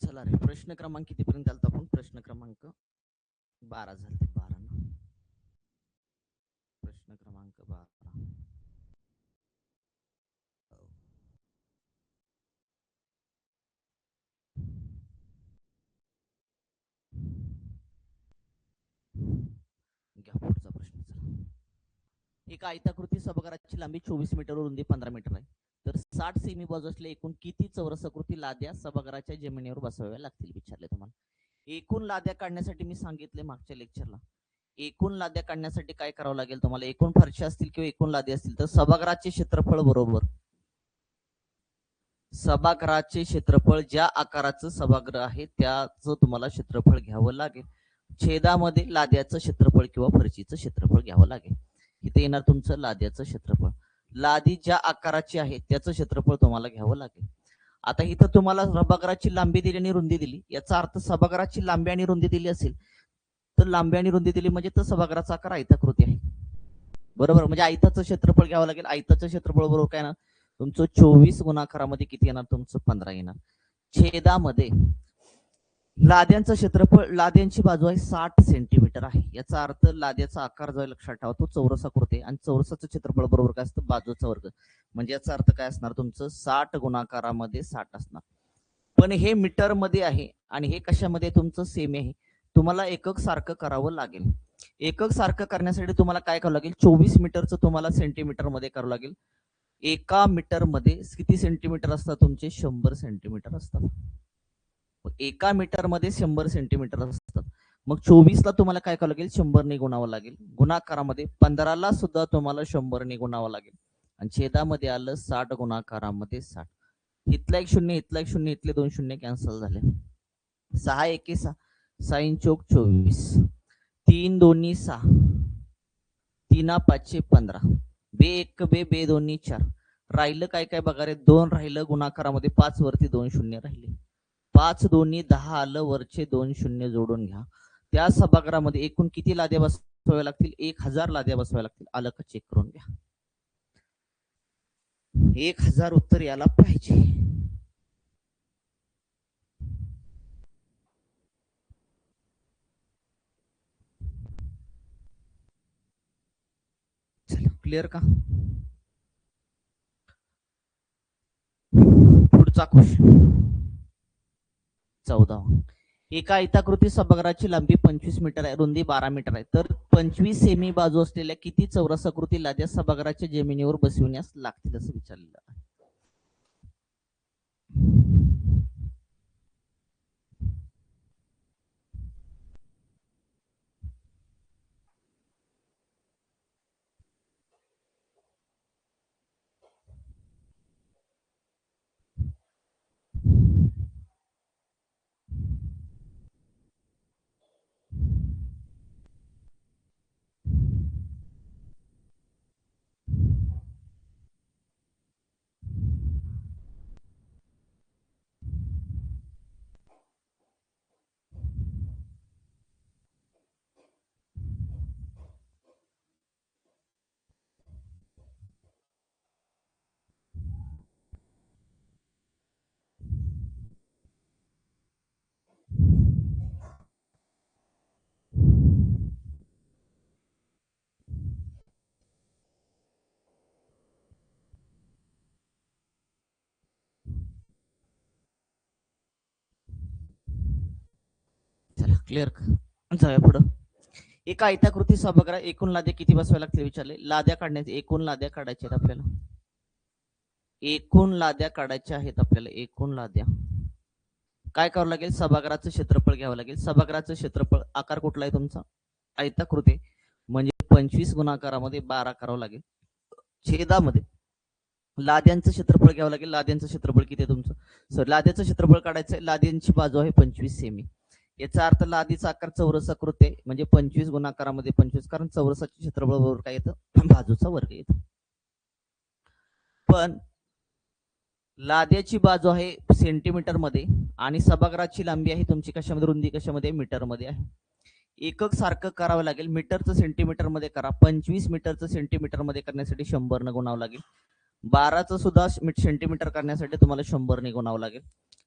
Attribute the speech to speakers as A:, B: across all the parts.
A: चला रे, प्रश्न क्रमांक कितीपर्यंत आलता आपण? प्रश्न क्रमांक 12 झाले, 12 ना. प्रश्न क्रमांक 12. घ्या पुढचा प्रश्न. चला, एका आयताकृती सभागाराची लांबी 24 मीटर, रुंदी 15 मीटर आहे. तर 60 सेमी बाजू असलेल्या एकूण किती चौरसाकृती लाद्या सभागाराच्या जमिनीवर बसवाव्या लागतील विचारले तुम्हाला. एकूण लाद्या काढण्यासाठी मी सांगितले मागच्या लेक्चरला, एकूण लाद्या काढण्यासाठी काय करावं लागेल तुम्हाला. एकूण फरशी असतील किंवा एकूण लाद्या असतील तर सभागृहाचे क्षेत्रफळ बरोबर सभागृहाचे क्षेत्रफळ ज्या आकाराचं सभागृह आहे त्याचं तुम्हाला क्षेत्रफळ घ्यावं लागेल. छेदामध्ये लाद्याचं क्षेत्रफळ किंवा फरशीचं क्षेत्रफळ घ्यावं लागेल. इथे येणार तुमचं लाद्याचं क्षेत्रफळ. लादी ज्या आकाराची आहे त्याचं क्षेत्रफळ तुम्हाला घ्यावं लागेल. आता इथं तुम्हाला सभागृहाची लांबी दिली आणि रुंदी दिली, याचा अर्थ सभागृहाची लांबी आणि रुंदी दिली असेल तर लांबी आणि रुंदी दिली म्हणजे तर सभागृहाचा आकार आयताकृती आहे. बरोबर, म्हणजे आयताचं क्षेत्रफळ घ्यावं लागेल. आयताचं क्षेत्रफळ बरोबर काय ना तुमचं 24 गुणाकारामध्ये किती येणार तुमचं 15 येणार. छेदामध्ये लाद्यांचं क्षेत्रफळ, लाद्यांची बाजू आहे 60 सेंटीमीटर आहे. याचा अर्थ लाद्याचा आकार जो लक्षात ठेवा तो चौरसाकृती आहे आणि चौरसाचं क्षेत्रफळ बरोबर काय असतं बाजूचा वर्ग. म्हणजे याचा अर्थ काय असणार तुमचं 60 गुणाकारामध्ये 60 असणार. पण हे मीटर मध्ये आहे आणि हे कशामध्ये तुमचं सेमी आहे. तुम्हाला एकक सारखं करावं लागेल. एकक सारखं करण्यासाठी तुम्हाला काय करावं लागेल, 24 मीटरचं तुम्हाला सेंटीमीटर मध्ये करावं लागेल. एका मीटर मध्ये किती सेंटीमीटर असतात तुमचे 100 सेंटीमीटर असतात. एका मीटर मध्ये 100 सेंटीमीटर असतात. मग 24 ला तुम्हाला काय करावं लागेल 100 ने गुणावं लागेल. गुणाकारामध्ये 15 ला सुद्धा तुम्हाला 100 ने गुणावं लागेल आणि छेदामध्ये आलं 60 गुणाकारामध्ये 60. इथला एक शून्य, इथला एक शून्य, इथले 2 शून्य कॅन्सल झाले. 6 एके 6, 6 चौक 24, 3 दोन्ही 6, 3 5 15, बे एक बे बे दोन्ही 4. राहिलं काय काय बघा रे, 2 राहिलं गुणाकारामध्ये, 5 वरती 2 शून्य राहिले. 5 दोन्ही 10 आलं, वरचे 2 शून्य जोडून घ्या. त्या सभागृहामध्ये एकूण किती लाद्या बसवाव्या लागतील? 1000 लाद्या बसवाव्या लागतील. आलं का चेक करून घ्या. 1000 उत्तर याला पाहिजे. चला, क्लिअर का? पुढचा क्वेश्चन 14. एका आयताकृती सभागृहाची लांबी 25 मीटर आहे, रुंदी 12 मीटर आहे. तर 25 सेमी बाजू असलेल्या किती चौरसाकृती लाद्या सभागृहाच्या जमिनीवर बसविण्यास लागतील असं विचारलेलं आहे. क्लिअर जाऊया पुढं. एका आयताकृती सभागृहात एकूण लाद्या किती बसवाव्या लागतील विचारले. लाद्या काढण्याचे एकूण लाद्या काढायच्या आहेत आपल्याला. एकूण लाद्या काढायच्या आहेत आपल्याला. एकूण लाद्या काय करावं लागेल. सभागृहाचं क्षेत्रफळ घ्यावं लागेल. सभागृहाचं क्षेत्रफळ आकार कुठला आहे तुमचा आयताकृती म्हणजे 25 गुणाकारामध्ये 12 करावं लागेल. छेदामध्ये लाद्यांचं क्षेत्रफळ घ्यावं लागेल. लाद्यांचं क्षेत्रफळ किती आहे तुमचं. सर लाद्याचं क्षेत्रफळ काढायचं आहे. लाद्यांची बाजू आहे 25 सेमी. याचा अर्थ लादीचा आकार चौरसाकृती आहे म्हणजे 25 गुणाकारामध्ये 25 कारण चौरसाचे क्षेत्रफळ बरोबर काय येतं बाजूचा वर्ग येतो. पण लाद्याची बाजू आहे सेंटीमीटर मध्ये आणि सभागृहाची लांबी आहे तुमची कशामध्ये रुंदी कशामध्ये मीटर मध्ये आहे. एकक सारखं करावं लागेल. मीटरचं सेंटीमीटर मध्ये करा. 25 मीटरचं सेंटीमीटर मध्ये करण्यासाठी 100 न गुणावं लागेल. 12चं सुद्धा सेंटीमीटर करण्यासाठी तुम्हाला 100 ने गुणावं लागेल.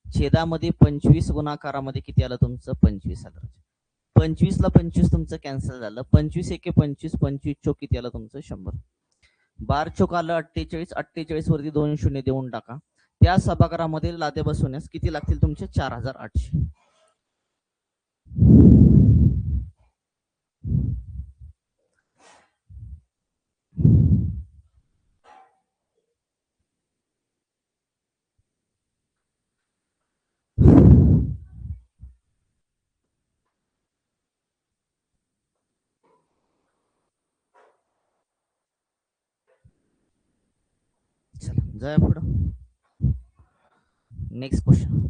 A: छेदामध्ये 25 गुणाकारामध्ये किती आलं तुमचं 25 आलं. 25 ला 25 तुमचं कॅन्सल झालं. 25 एके 25 25 चोक किती आलं तुमचं 100. 12 चोक आलं 48. 48 वरती 2 शून्य देऊन टाका. त्या सभागृहामध्ये लाद्या बसवण्यास किती लागतील तुमचे 4800. चला जाऊया पुढं. Next question.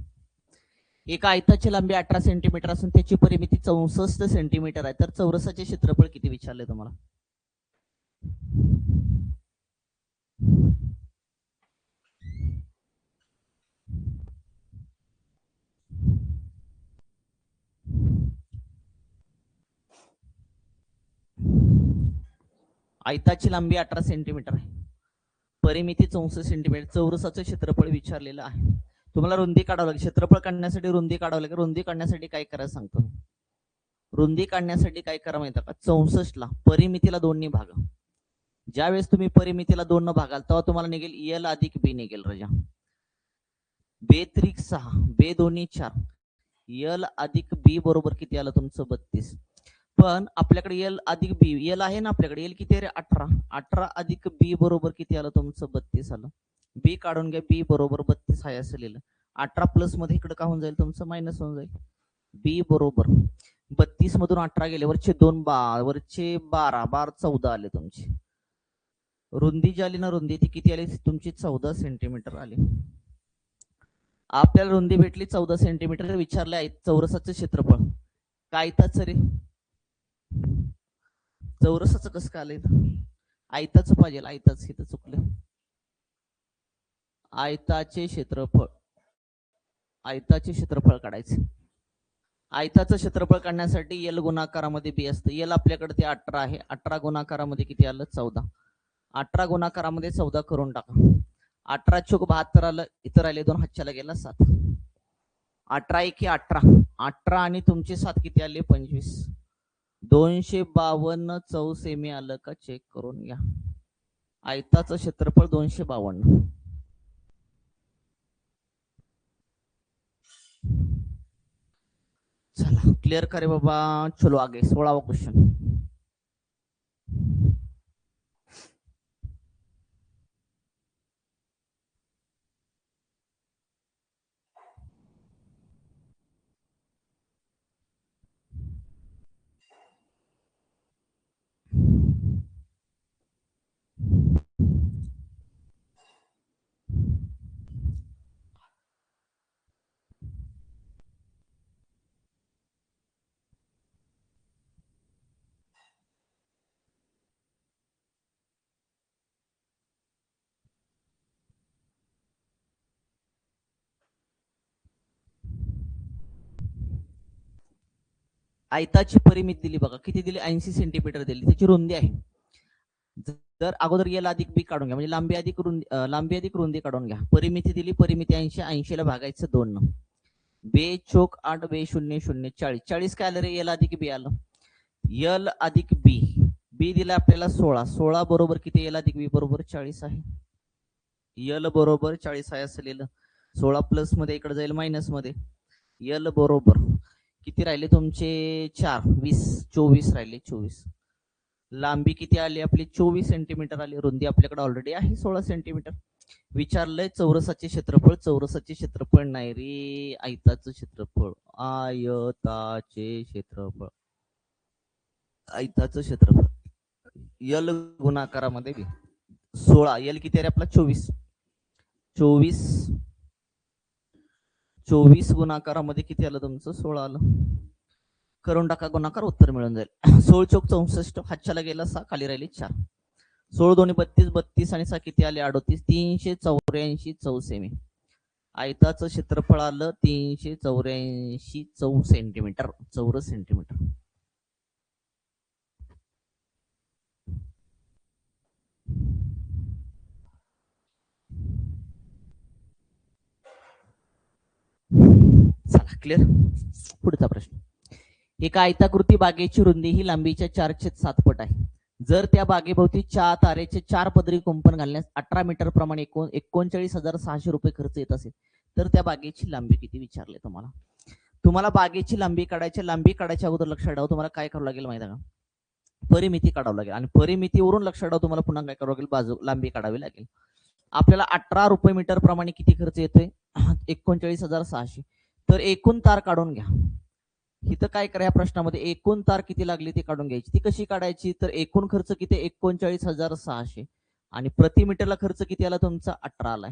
A: एका आयताची लांबी 18 सेंटीमीटर असून त्याची परिमिती 64 सेंटीमीटर आहे तर चौरसाचे क्षेत्रफळ किती विचारले तुम्हाला. आयताची लांबी 18 सेंटीमीटर आहे. परिमिती 64 सेंटीमीटर. चौरसाचं क्षेत्रफळ विचारलेलं आहे. तुम्हाला रुंदी काढावं लागेल. क्षेत्रफळ काढण्यासाठी रुंदी काढावं लागेल. रुंदी काढण्यासाठी काय करायचं सांगतो. रुंदी काढण्यासाठी काय करा माहिती का 64 ला परिमितीला 2 ने भागा. ज्यावेळेस तुम्ही परिमितीला 2 न भागाल तेव्हा तुम्हाला निघेल एल अधिक बी निघेल रजा. बे त्रिक 6 बे दोन्ही 4 एल अधिक बी बरोबर किती आलं तुमचं 32. पण आपल्याकडे एल अधिक बी एल आहे ना आपल्याकडे. एल किती आहे 18. 18 अधिक बी बरोबर किती आलं तुमचं 32 आलं. बी काढून घ्या. बी बरोबर 32 आहे असं लिहिलं. 18 प्लस मध्ये इकडे का होऊन जाईल तुमचं मायनस होऊन जाईल. बी बरोबर 32 मधून 18 गेले वरचे 2 वरचे 12 12 14 आले तुमचे. रुंदी जी आली ना रुंदी ती किती आली तुमची 14 सेंटीमीटर आली. आपल्याला रुंदी भेटली 14 सेंटीमीटर. विचारले आहे चौरसाचं क्षेत्रफळ काय आयताचं रे. चौरसाचं कसं काय आलंय. आयताचं पाहिजे. आयताच इथं चुकलं. आयताचे क्षेत्रफळ आयताचे क्षेत्रफळ काढायचे. आयताचं क्षेत्रफळ काढण्यासाठी एल गुणाकारामध्ये बी असतं. एल आपल्याकडे ते 18 आहे. 18 गुणाकारामध्ये किती आलं 14. 18 गुणाकारामध्ये 14 करून टाका. 18 चोक 72 आलं. इतर आले 2 हातच्याला गेला 7. 18 एके 18. 18 आणि तुमचे 7 किती आले 25. 252 चौसेमी आलं का चेक करून घ्या. आयताचं क्षेत्रफळ 252. चला क्लियर करे बाबा. चलो आगे 16वां क्वेश्चन. आयताची परिमिती दिली बघा. किती दिली 80 सेंटीमीटर दिली. त्याची रुंदी आहे. तर अगोदर एल अधिक बी काढून घ्या म्हणजे लांबी अधिक रुंदी काढून घ्या. परिमिती दिली. परिमिती 80. 80 ला भागायचं 2 न. बे चोक 8 बे 0 0 40. 40 काय आलं रे एल अधिक बी आलं. एल अधिक बी बी दिला आपल्याला 16. 16 बरोबर किती एल अधिक बी बरोबर 40 आहे. एल बरोबर 40 आहे असं लिहिलं. 16 प्लस मध्ये इकडे जाईल मायनस मध्ये. एल बरोबर किती राहिले तुमचे 4 20 24 राहिले 24. लांबी किती आली आपली 24 सेंटीमीटर आली. रुंदी आपल्याकडे ऑलरेडी आहे 16 सेंटीमीटर. विचारलंय चौरसाचे क्षेत्रफळ. चौरसाचे क्षेत्रफळ नाही रे, आयताचं क्षेत्रफळ. आयताचे क्षेत्रफळ. आयताचं क्षेत्रफळ यल गुणाकारामध्ये 16. यल किती आहे आपला 24. 24 गुणाकारामध्ये किती आलं तुमचं 16 आलं. करून टाका गुणाकार, उत्तर मिळून जाईल. 16 चौक 64. हातच्याला गेला 6, खाली राहिली 4. 16 दोन्ही 32, 32 आणि 6 किती आले 38. 384 चौसेमी. आयताचं क्षेत्रफळ आलं 384 सेंटीमीटर, चौरस सेंटीमीटर. चला क्लिअर. पुढचा प्रश्न. एका आयताकृती बागेची रुंदी ही लांबीच्या 4/7 पट आहे. जर त्या बागेभोवती तारेचे 4 पदरी कुंपण घालण्यास 18 मीटर प्रमाणे 39,600 रुपये खर्च येत असेल तर त्या बागेची लांबी किती विचारले तुम्हाला. तुम्हाला बागेची लांबी काढायच्या अगोदर लक्षात ठेवा तुम्हाला काय करावं लागेल माहिती का, परिमिती काढावं लागेल. आणि परिमितीवरून लक्षात ठेवा तुम्हाला पुन्हा काय करावं लागेल, बाजू लांबी काढावी लागेल. आपल्याला 18 रुपये मीटर प्रमाणे किती खर्च येतोय 39,600. तर एकूण तार काढून घ्या. इथं काय करा, या प्रश्नामध्ये एकूण तार किती लागली ते काढून घ्यायची. ती कशी काढायची, तर एकूण खर्च किती 39,600 आणि प्रति मीटरला खर्च किती आला तुमचा 18 आलाय.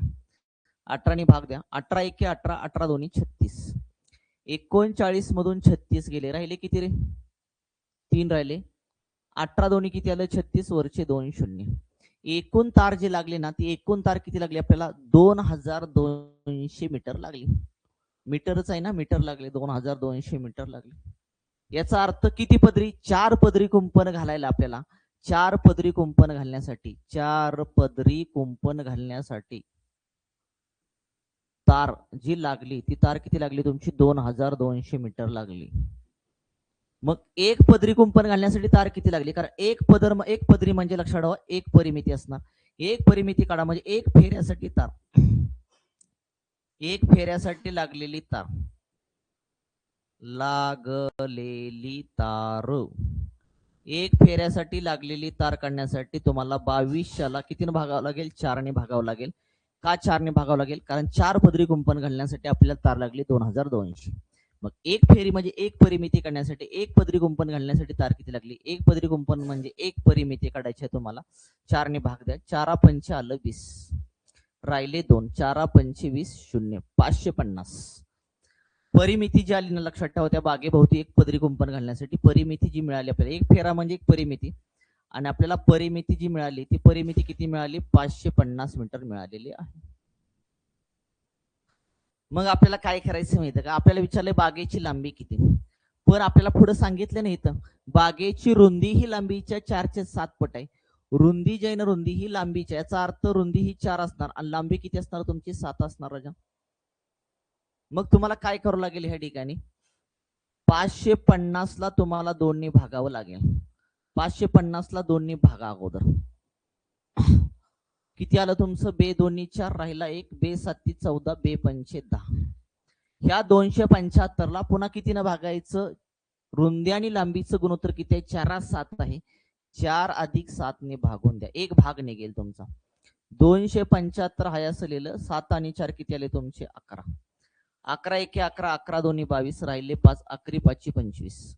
A: 18 भाग द्या. 18 एके 18, 18 दोन्ही 36. 39 मधून 36 गेले, राहिले किती रे 3 राहिले. 18 दोन्ही किती आलं 36, वरचे 2 शून्य. एकूण तार जी लागली ना ती एकूण तार किती लागली आपल्याला 2200 मीटर लागली. मीटरच आहे ना, मीटर लागले 2200 मीटर लागले. याचा अर्थ किती पदरी 4 पदरी कुंपण घालायला आपल्याला 4 पदरी कुंपण घालण्यासाठी तार जी लागली ती तार किती लागली तुमची 2200 मीटर लागली. मग एक पदरी कुंपण घालण्यासाठी तार किती लागली, कारण एक पदरी म्हणजे लक्षात ठेवा एक परिमिती असणार. एक परिमिती काढा म्हणजे एक फेऱ्यासाठी लागलेली तार एक फेऱ्यासाठी लागलेली तार काढण्यासाठी तुम्हाला 2200ला कितीने भागावं लागेल 4ने भागावं लागेल. का 4ने भागावं लागेल, कारण 4 पदरी कुंपण घालण्यासाठी आपल्याला तार लागली 2200. मग एक फेरी म्हणजे एक परिमिती काढण्यासाठी एक पदरी कुंपण घालण्यासाठी तार किती लागली. एक पदरी कुंपण म्हणजे एक परिमिती काढायची आहे तुम्हाला. 4ने भाग द्या. 4 पंच आलं 20, राहिले 2. 4 पंच 20 0, 550. परिमिती जी आली ना लक्षात ठेवा, त्या बागेभोवती एक पदरी कुंपण घालण्यासाठी परिमिती जी मिळाली आपल्याला, एक फेरा म्हणजे एक परिमिती, आणि आपल्याला परिमिती जी मिळाली ती परिमिती किती मिळाली 550 मीटर मिळालेली आहे. मग आपल्याला काय करायचं माहिती का, आपल्याला विचारले बागेची लांबी किती, पण आपल्याला पुढे सांगितलं नाही इथं बागेची रुंदी ही लांबीच्या 4/7 पट आहे. रुंदी जी आहे ना रुंदी ही लांबीच्या, याचा अर्थ रुंदी ही 4 असणार आणि लांबी किती असणार तुमची 7 असणार राजा. मग तुम्हाला काय करावं लागेल ह्या ठिकाणी 550ला तुम्हाला 2ने भागावं लागेल. 550ला 2ने भागा अगोदर किती आलं तुमचं, बे 2 4 राहिला 1, बे 7 14, बे 5 10. ह्या 275ला पुन्हा कितीनं भागायचं, रुंदी आणि लांबीचं गुणोत्तर किती आहे 4/7 आहे. 4 अधिक 7 ने भागून द्या, एक भाग निघेल तुमचा. 275 हाय असं लिहिलं. 7 आणि 4 किती आले तुमचे 11. 11 एके 11, 11 दोन्ही 22, राहिले 5, 11 5 25.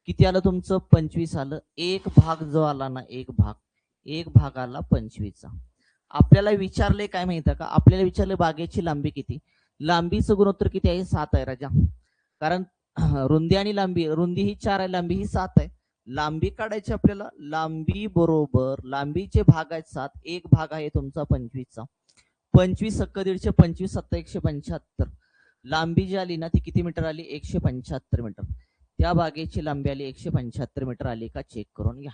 A: किती आलं तुमचं 25 आलं. एक भाग जो आला ना एक भाग आला 25चा. आपल्याला विचारले काय माहिती का, आपल्याला विचारले बागेची लांबी किती. लांबीचं गुणोत्तर किती आहे 7 आहे राजा, कारण रुंदी आणि लांबी, रुंदी ही 4 आहे, लांबी ही 7 आहे. लांबी काढायची आपल्याला, लांबी बरोबर लांबीचे भाग आहेत 7, एक भाग आहे तुमचा 25चा. 25 सक्क 150, 25 7 175. लांबी जी आली ना ती किती मीटर आली 175 मीटर. त्या बागेची लांबी आली 175 मीटर आली का चेक करून घ्या.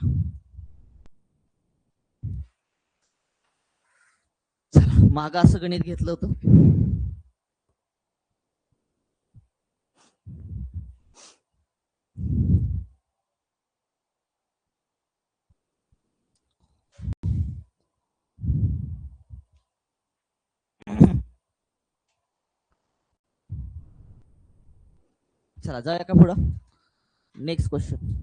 A: चला माग असं गणित घेतलं होतं. चला जाऊया का पुढं. Next question.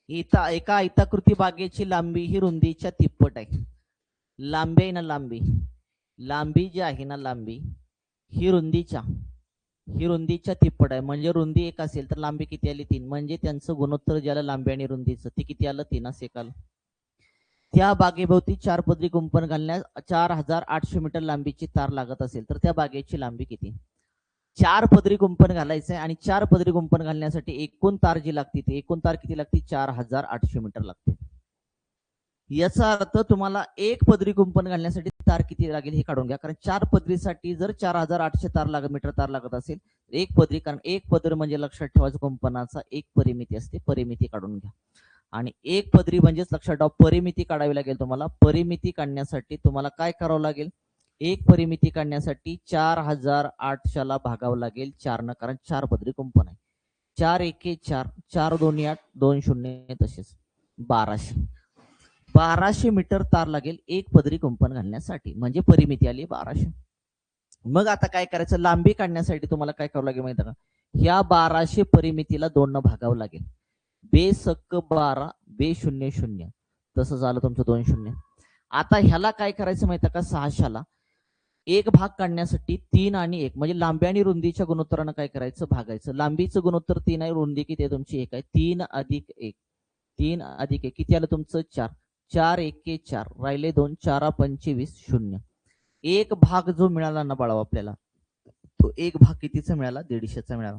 A: एका आयताकृती बागेची लांबी ही रुंदीच्या तिप्पट आहे. लांबी आहे ना, लांबी जी आहे ना, लांबी ही रुंदीच्या तिप्पट आहे. म्हणजे रुंदी 1 असेल तर लांबी किती आली? 3. म्हणजे त्यांचं गुणोत्तर ज्याला लांबी आणि रुंदीचं ते किती आलं? 3 एकाला. त्या बागेभोवती 4 पदरी कुंपण घालण्यास 4800 मीटर लांबीची तार लागत असेल तर त्या बागेची लांबी किती? 4 पदरी कुंपण घालायचंय आणि 4 पदरी कुंपण घालण्यासाठी एकूण तार जी लागते ती एकूण तार किती लागते? 4800 मीटर लागते. याचा अर्थ तुम्हाला 1 पदरी कुंपण घालण्यासाठी तार किती लागेल हे काढून घ्या. कारण 4 पदरीसाठी जर 4800 मीटर तार लागत असेल, 1 पदरी, कारण 1 पदर म्हणजे लक्षात ठेवायचं कुंपणाचा 1 परिमिती असते. परिमिती काढून घ्या. आणि 1 पदरी म्हणजेच लक्षात ठेवा परिमिती काढावी लागेल तुम्हाला. परिमिती काढण्यासाठी तुम्हाला काय करावं लागेल? 1 परिमिती काढण्यासाठी 4800 ला भागावं लागेल 4 न, कारण 4 पदरी कुंपण आहे. 4 एके 4, 4 दोन्ही 8, 2 शून्य, तसेच 1200 मीटर तार लागेल 1 पदरी कुंपण घालण्यासाठी. म्हणजे परिमिती आली 1200. मग आता काय करायचं? लांबी काढण्यासाठी तुम्हाला काय करावं लागेल माहिती का? ह्या 1200 परिमितीला 2 न भागावं लागेल. बेसक्क 12, बे 00, तसं झालं तुमचं 2 शून्य. आता ह्याला काय करायचं माहिती का? 600ला 1 भाग काढण्यासाठी 3 आणि 1 म्हणजे लांबी आणि रुंदीच्या गुणोत्तरानं काय करायचं? भागायचं. लांबीचं गुणोत्तर 3 आहे, रुंदी किती आहे तुमची? 1 आहे. 3 अधिक 1, 3 अधिक 1 किती आलं तुमचं? 4. 4 एके 4, राहिले 2, 4 25 0. 1 भाग जो मिळाला ना बाळा आपल्याला, तो 1 भाग कितीचा मिळाला? 150चा मिळाला.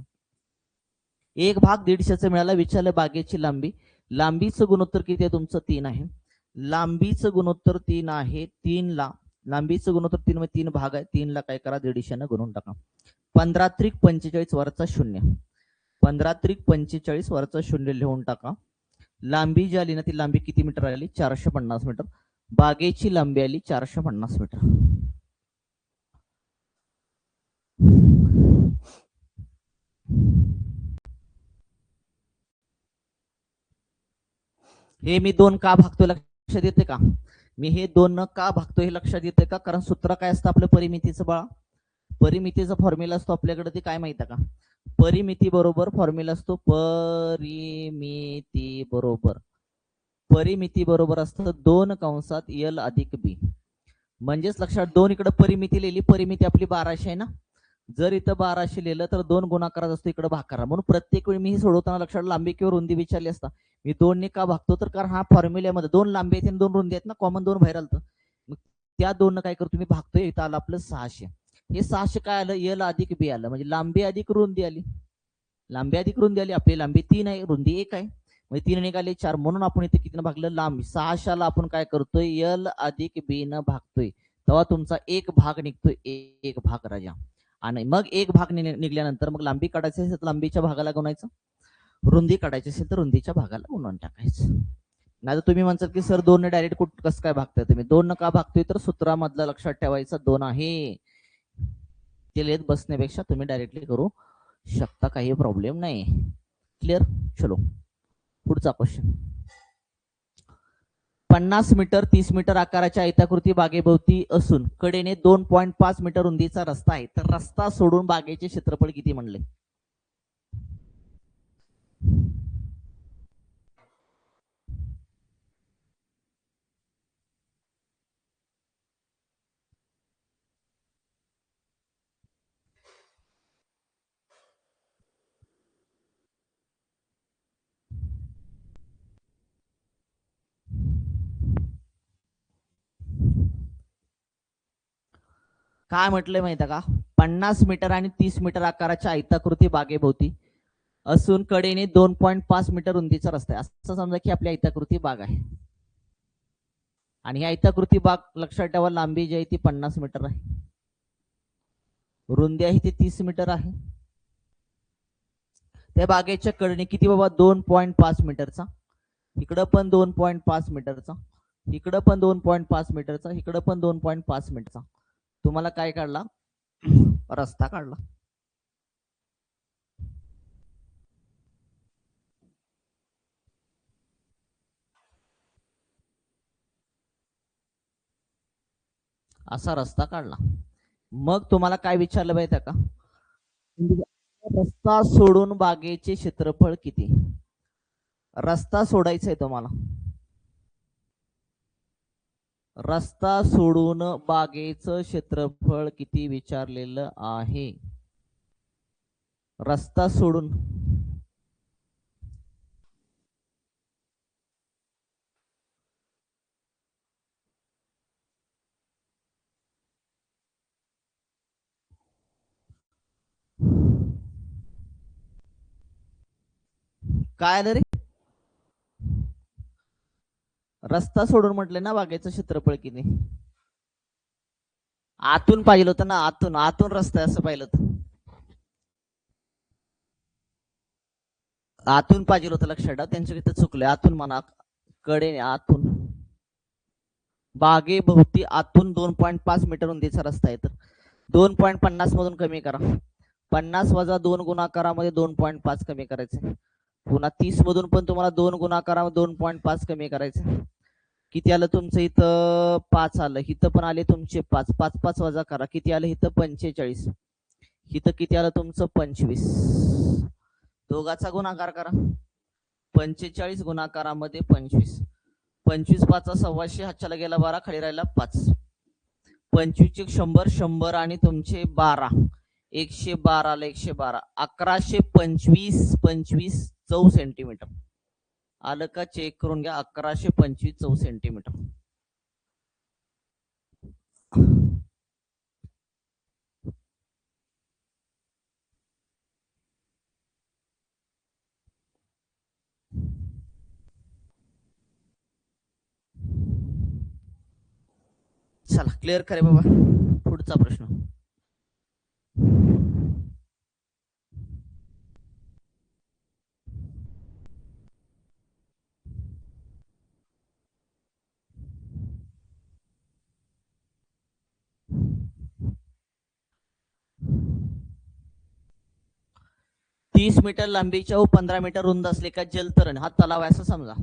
A: 1 भाग 150चा मिळाला. विचारलं बागेची लांबी. लांबीचं गुणोत्तर किती आहे तुमचं? 3 आहे. लांबीचं गुणोत्तर 3 आहे. 3 ला लांबीचं गुणोत्तर 3 म्हणजे 3 भाग आहे. 3 ला काय करा? 150 गुणून टाका. 15 त्रिक 45 वरचा 0. 15 त्रिक 45 वरचा 0 लिहून टाका. लांबी जी आली ना ती लांबी किती मीटर आली? 450 मीटर. बागेची लांबी आली 450 मीटर. हे मी 2 का भागतोय लक्षात येते का? मी हे 2 न का भागतोय हे लक्षात येते का? कारण सूत्र काय असतं आपलं परिमितीचं बाळा? परिमितीचा फॉर्म्युला असतो आपल्याकडे, ते काय माहिती का? परिमिती बरोबर फॉर्म्युला असतो परिमिती बरोबर असतं 2 कंसात L अधिक B. म्हणजेच लक्षात 2 इकडे परिमिती लिहिली. परिमिती आपली 1200 आहे ना. जर इथं 1200 लिहिलं तर 2 गुणाकारात असतो, इकडे भाग करा. म्हणून प्रत्येक वेळी मी सोडवताना लक्षात लांबी किंवा रुंदी विचारली असता मी 2 ने का भागतो? तर कारण हा फॉर्म्युल्यामध्ये 2 लांबी आहेत आणि 2 रुंदी आहेत ना, कॉमन 2 बाहेर आलं. मग त्या 2 न काय करतो मी? भागतोय. इथं आलं आपलं 600. हे 600 काय आलं? L अधिक B आलं. म्हणजे लांबी अधिक रुंदी आली. लांबी अधिक रुंदी आली. आपली लांबी 3 आहे, रुंदी 1 आहे. म्हणजे 3 निघाले 4. म्हणून आपण इथे किती भागलं? लांबी 600 ला आपण काय करतोय? L अधिक B न भागतोय. तेव्हा तुमचा 1 भाग निघतोय. 1 भाग राजा. आणि मग 1 भाग निघल्यानंतर मग लांबी काढायची असेल तर लांबीच्या भागाला गुणायचं. रुंदी काढायची असेल तर रुंदीच्या भागाला गुणून टाकायचं. नाही तर तुम्ही म्हणतात की सर 2 ने डायरेक्ट कसं काय भागताय तुम्ही? 2 न का भागतोय? तर सूत्रामधला लक्षात ठेवायचा 2 आहे. ते लेत बसण्यापेक्षा तुम्ही डायरेक्टली करू शकता, काही प्रॉब्लेम नाही. क्लिअर? चलो पुढचा क्वेश्चन. 50 मीटर 30 मीटर आकाराच्या आयताकृती बागेभोवती असून कडेने 2.5 मीटर रुंदीचा रस्ता आहे. तर रस्ता सोडून बागेचे क्षेत्रफळ किती म्हणले? काय म्हटलंय माहिती का? 50 मीटर आणि 30 मीटर आकाराच्या आयताकृती बागेभोवती असून कडेने 2.5 मीटर रुंदीचा रस्ता आहे. असं समजा की आपली आयताकृती बाग आहे. आणि ही आयताकृती बाग लक्षात ठेवा, लांबी जी आहे ती 50 मीटर आहे, रुंदी आहे ती 30 मीटर आहे. त्या बागेच्या कडणी किती बाबा 2.5 मीटरचा, इकडं पण 2.5 मीटरचा, इकडं पण 2.5 मीटरचा, इकडं पण 2.5 मीटरचा. तुम्हाला काय काढला? रस्ता काढला. असा रस्ता काढला. मग तुम्हाला काय विचारलं पाहिजे का, रस्ता सोडून बागेचे क्षेत्रफळ किती? रस्ता सोडायचा आहे तुम्हाला, रस्ता सोडून बागेचं क्षेत्रफळ किती विचारलेलं आहे. रस्ता सोडून काय आलं रे? रस्ता सोडून म्हटलं ना बागेचं क्षेत्रफळ किती. आतून पाहिलं होतं ना, आतून आतून रस्ता असं पाहिलं होतं, आतून पाहिजे होतं. लक्षात ठेवा, त्यांच्या इथं चुकलंय. आतून म्हणा, कडेने आतून. बागेभोवती आतून 2.5 मीटर रुंदीचा रस्ता आहे. तर 2.50 मधून कमी करा, 50 वजा 2 गुणाकारामध्ये 2.5 कमी करायचे. पुन्हा 30 मधून पण तुम्हाला 2 गुणाकारामध्ये 2.5 कमी करायचे. किती आलं तुमचं इथं? 5 आलं. इथं पण आले तुमचे 5. 5 5 वजा करा, किती आलं इथं? 45. इथं किती आलं तुमचं? 25. दोघाचा गुणाकार करा, 45 गुणाकारामध्ये 25. 25 5 100, हातच्याला गेला 12, खाली राहिला 5. 25 100, 100 आणि तुमचे 12, 112 आलं. 112, 1125 25 चौ सेंटीमीटर आलं का? चेक करून घ्या, 1125 चौ सेंटीमीटर. चला क्लिअर करे बाबा. पुढचा प्रश्न. तीस मीटर लांबीच्या व 15 मीटर रुंद असले का जलतरण हा तलाव आहे असं समजा.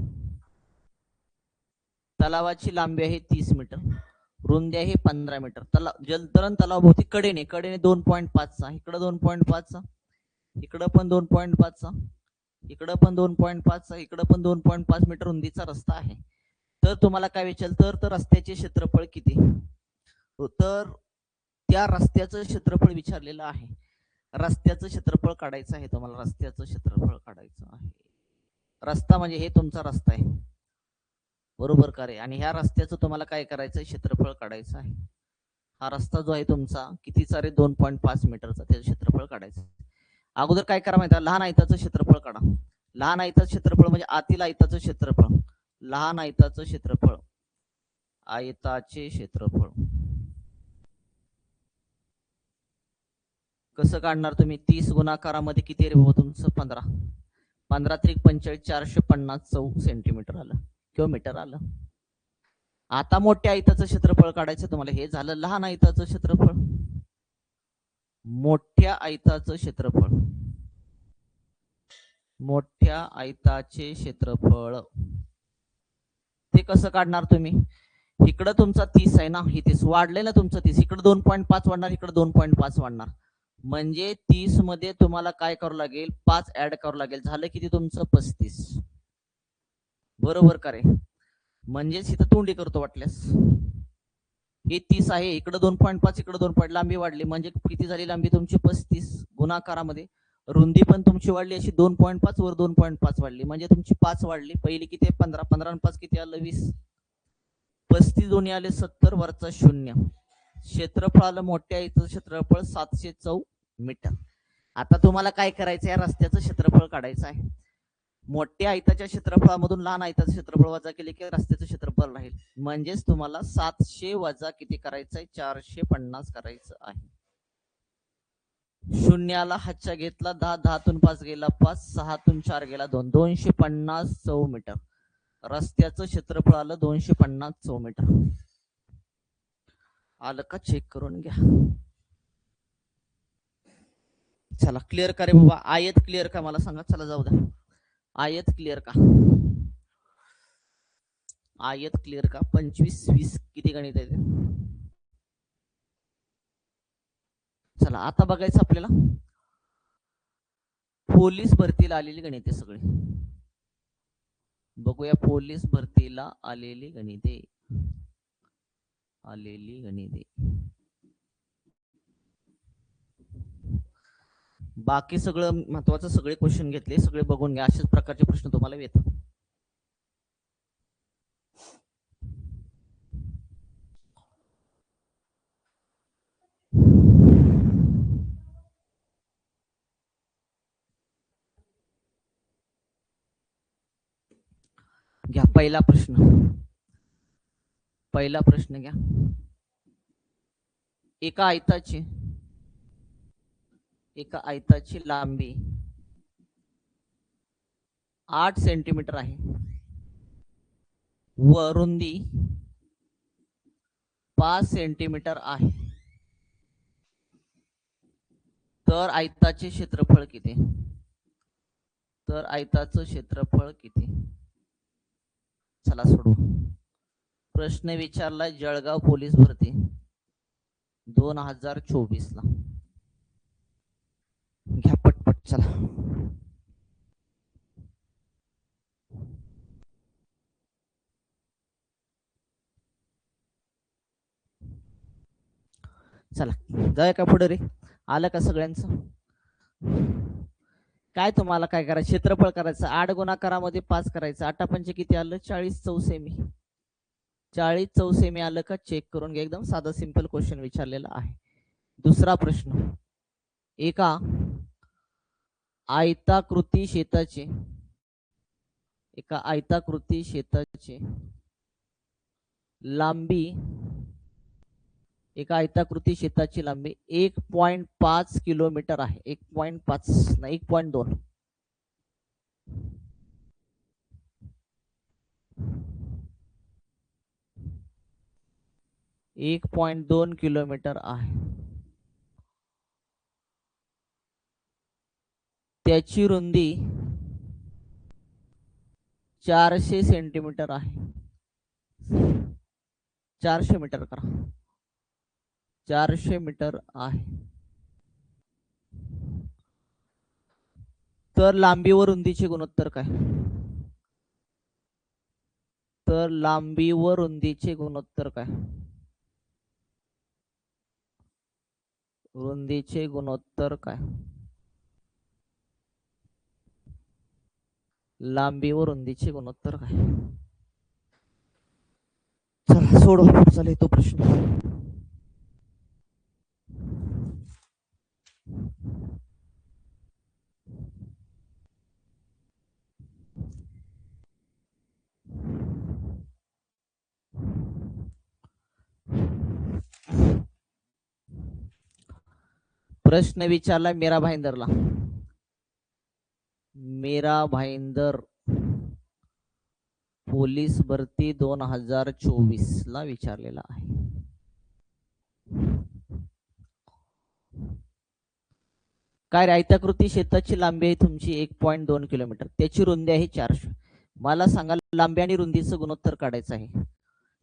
A: तलावाची लांबी आहे 30 मीटर, रुंदी आहे 15 मीटर. जलतरण तलावाभोवती कडेने 2.5चा, इकडं 2.5चा, इकडं पण 2.5चा, इकडं पण 2.5चा, इकडं पण 2.5 मीटर रुंदीचा रस्ता आहे. तर तुम्हाला काय विचारलं, तर रस्त्याचे क्षेत्रफळ किती? तर त्या रस्त्याचं क्षेत्रफळ विचारलेलं आहे. रस्त्याचं क्षेत्रफळ काढायचं आहे तुम्हाला, रस्त्याचं क्षेत्रफळ काढायचं आहे. रस्ता म्हणजे हे तुमचा रस्ता आहे, बरोबर का रे? आणि ह्या रस्त्याचं तुम्हाला काय करायचं? क्षेत्रफळ काढायचं आहे. हा रस्ता जो आहे तुमचा कितीचा रे? 2.5 मीटरचा, त्याचं क्षेत्रफळ काढायचं. अगोदर काय करा माहिती? लहान आयताचं क्षेत्रफळ काढा. लहान आयताचं क्षेत्रफळ म्हणजे आतील आयताचं क्षेत्रफळ, लहान आयताचं क्षेत्रफळ, आयताचे क्षेत्रफळ कसं काढणार तुम्ही? 30 गुणाकारामध्ये किती रे भाऊ तुमचं? 15. 15 त्रिक 45, 450 चौ सेंटीमीटर आलं किंवा मीटर आलं. आता मोठ्या आयताचं क्षेत्रफळ काढायचं तुम्हाला. हे झालं लहान आयताचं क्षेत्रफळ. मोठ्या आयताचं क्षेत्रफळ, मोठ्या आयताचे क्षेत्रफळ ते कसं काढणार तुम्ही? इकडं तुमचा 30 आहे ना, हे 30 वाढले ना तुमचं 30, इकडं 2.5 वाढणार, इकडं 2.5 वाढणार. म्हणजे 30 मध्ये तुम्हाला काय करावं लागेल? 5 ऍड करावं लागेल. झालं किती तुमचं? 35. बरोबर का रे? म्हणजेच इथं तोंडी करतो वाटल्यास. हे 30 आहे, इकडं 2.5, इकडं 2. लांबी वाढली म्हणजे किती झाली लांबी तुमची? 35 गुणाकारामध्ये. रुंदी पण तुमची वाढली अशी 2.5 वर 2.5 वाढली म्हणजे तुमची 5 वाढली. पहिली किती? 15. 15 आणि 5 किती आलं? 20. 35 दोन्ही आले 70, वरचा 0. क्षेत्रफळ आलं मोठ्या आयताचं क्षेत्रफळ 704 मीटर. आता तुम्हाला काय करायचं? या रस्त्याचं क्षेत्रफळ काढायचं आहे. मोठ्या आयताच्या क्षेत्रफळामधून लहान आयताचं क्षेत्रफळ वजा केले की रस्त्याचं क्षेत्रफळ राहील. म्हणजेच तुम्हाला 700 वजा किती करायचं आहे, 450 करायचं आहे. शून्याला हातच्या घेतला 10, 10तून 5 गेला 5, 6तून 4 गेला 2, 250 चौमीटर. रस्त्याचं क्षेत्रफळ आलं 250 चौमीटर. आलं का, चेक करून घ्या. चला क्लिअर का रे बाबा, आयत क्लिअर का मला सांगा. चला जाऊ द्या, आयत क्लिअर का, आयत क्लिअर का. 25 20 किती गणित आहे ते. चला आता बघायचं आपल्याला पोलीस भरतीला आलेली गणिते सगळी. बघूया पोलीस भरतीला आलेली गणिते. बाकी सगळं महत्वाचं सगळे क्वेश्चन घेतले, सगळे बघून घ्या. अशाच प्रकारचे प्रश्न तुम्हाला येतात. घ्या पहिला प्रश्न घ्या. एका आयताची लांबी 8 सेंटीमीटर आहे व रुंदी 5 सेंटीमीटर आहे, तर आयताचे क्षेत्रफळ किती. चला सोडू. प्रश्न विचारला जळगाव पोलीस भरती 2024 ला. घ्या पटपट. चला जाऊया का पुढे रे. आलं का सगळ्यांचं. काय तुम्हाला काय करायचं, क्षेत्रफळ करायचं. 8 गुणाकारामध्ये 5 करायचं. 8 पंचे किती आलं, 40 चौसेमी. 40 चौसेमी आलं का, चेक करून घ्या. एकदम साधा सिंपल क्वेश्चन विचारलेला आहे. दुसरा प्रश्न. एका आयताकृती शेताची लांबी 1.5 किलोमीटर आहे. 1.5 नाही 1.2. 1.2 किलोमीटर आहे. त्याची रुंदी 400 सेंटीमीटर आहे. 400 मीटर करा. 400 मीटर आहे. तर लांबी व रुंदीचे गुणोत्तर काय. लांबी व रुंदीचे गुणोत्तर काय. चला सोडवा पुढचा तो प्रश्न. प्रश्न विचारला मीरा भाईंदर पोलीस भरती 2024 ला विचारलेला आहे. काय आयताकृती शेताची लांबी आहे तुमची 1.2 किलोमीटर. त्याची रुंदी आहे 400. मला सांगा लांबी आणि रुंदीचं गुणोत्तर काढायचं आहे.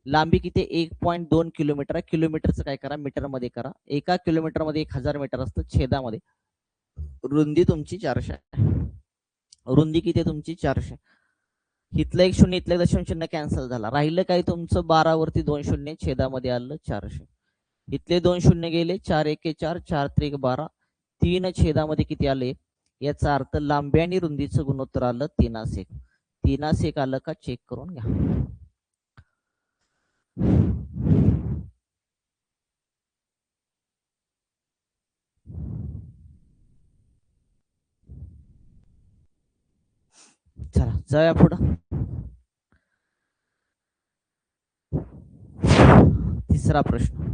A: लांबी किती, 1.2 किलोमीटर आहे. किलोमीटरचं काय करा, मीटर मध्ये करा. 1 किलोमीटर मध्ये 1000 मीटर असतं. छेदामध्ये रुंदी तुमची 400 आहे. रुंदी किती तुमची 400. इथलं 1 शून्य, इथलं 0.0 कॅन्सल झाला. राहिलं काय तुमचं 12 वरती 2 शून्य, छेदामध्ये आलं 400. इथले 2 शून्य गेले, 4 1 4, 4 3 12, 3 छेदामध्ये किती आले. याचा अर्थ लांबी आणि रुंदीचं गुणोत्तर आलं 3:1. 3:1 आलं का, चेक करून घ्या. चला जाऊया पुढं. तिसरा प्रश्न.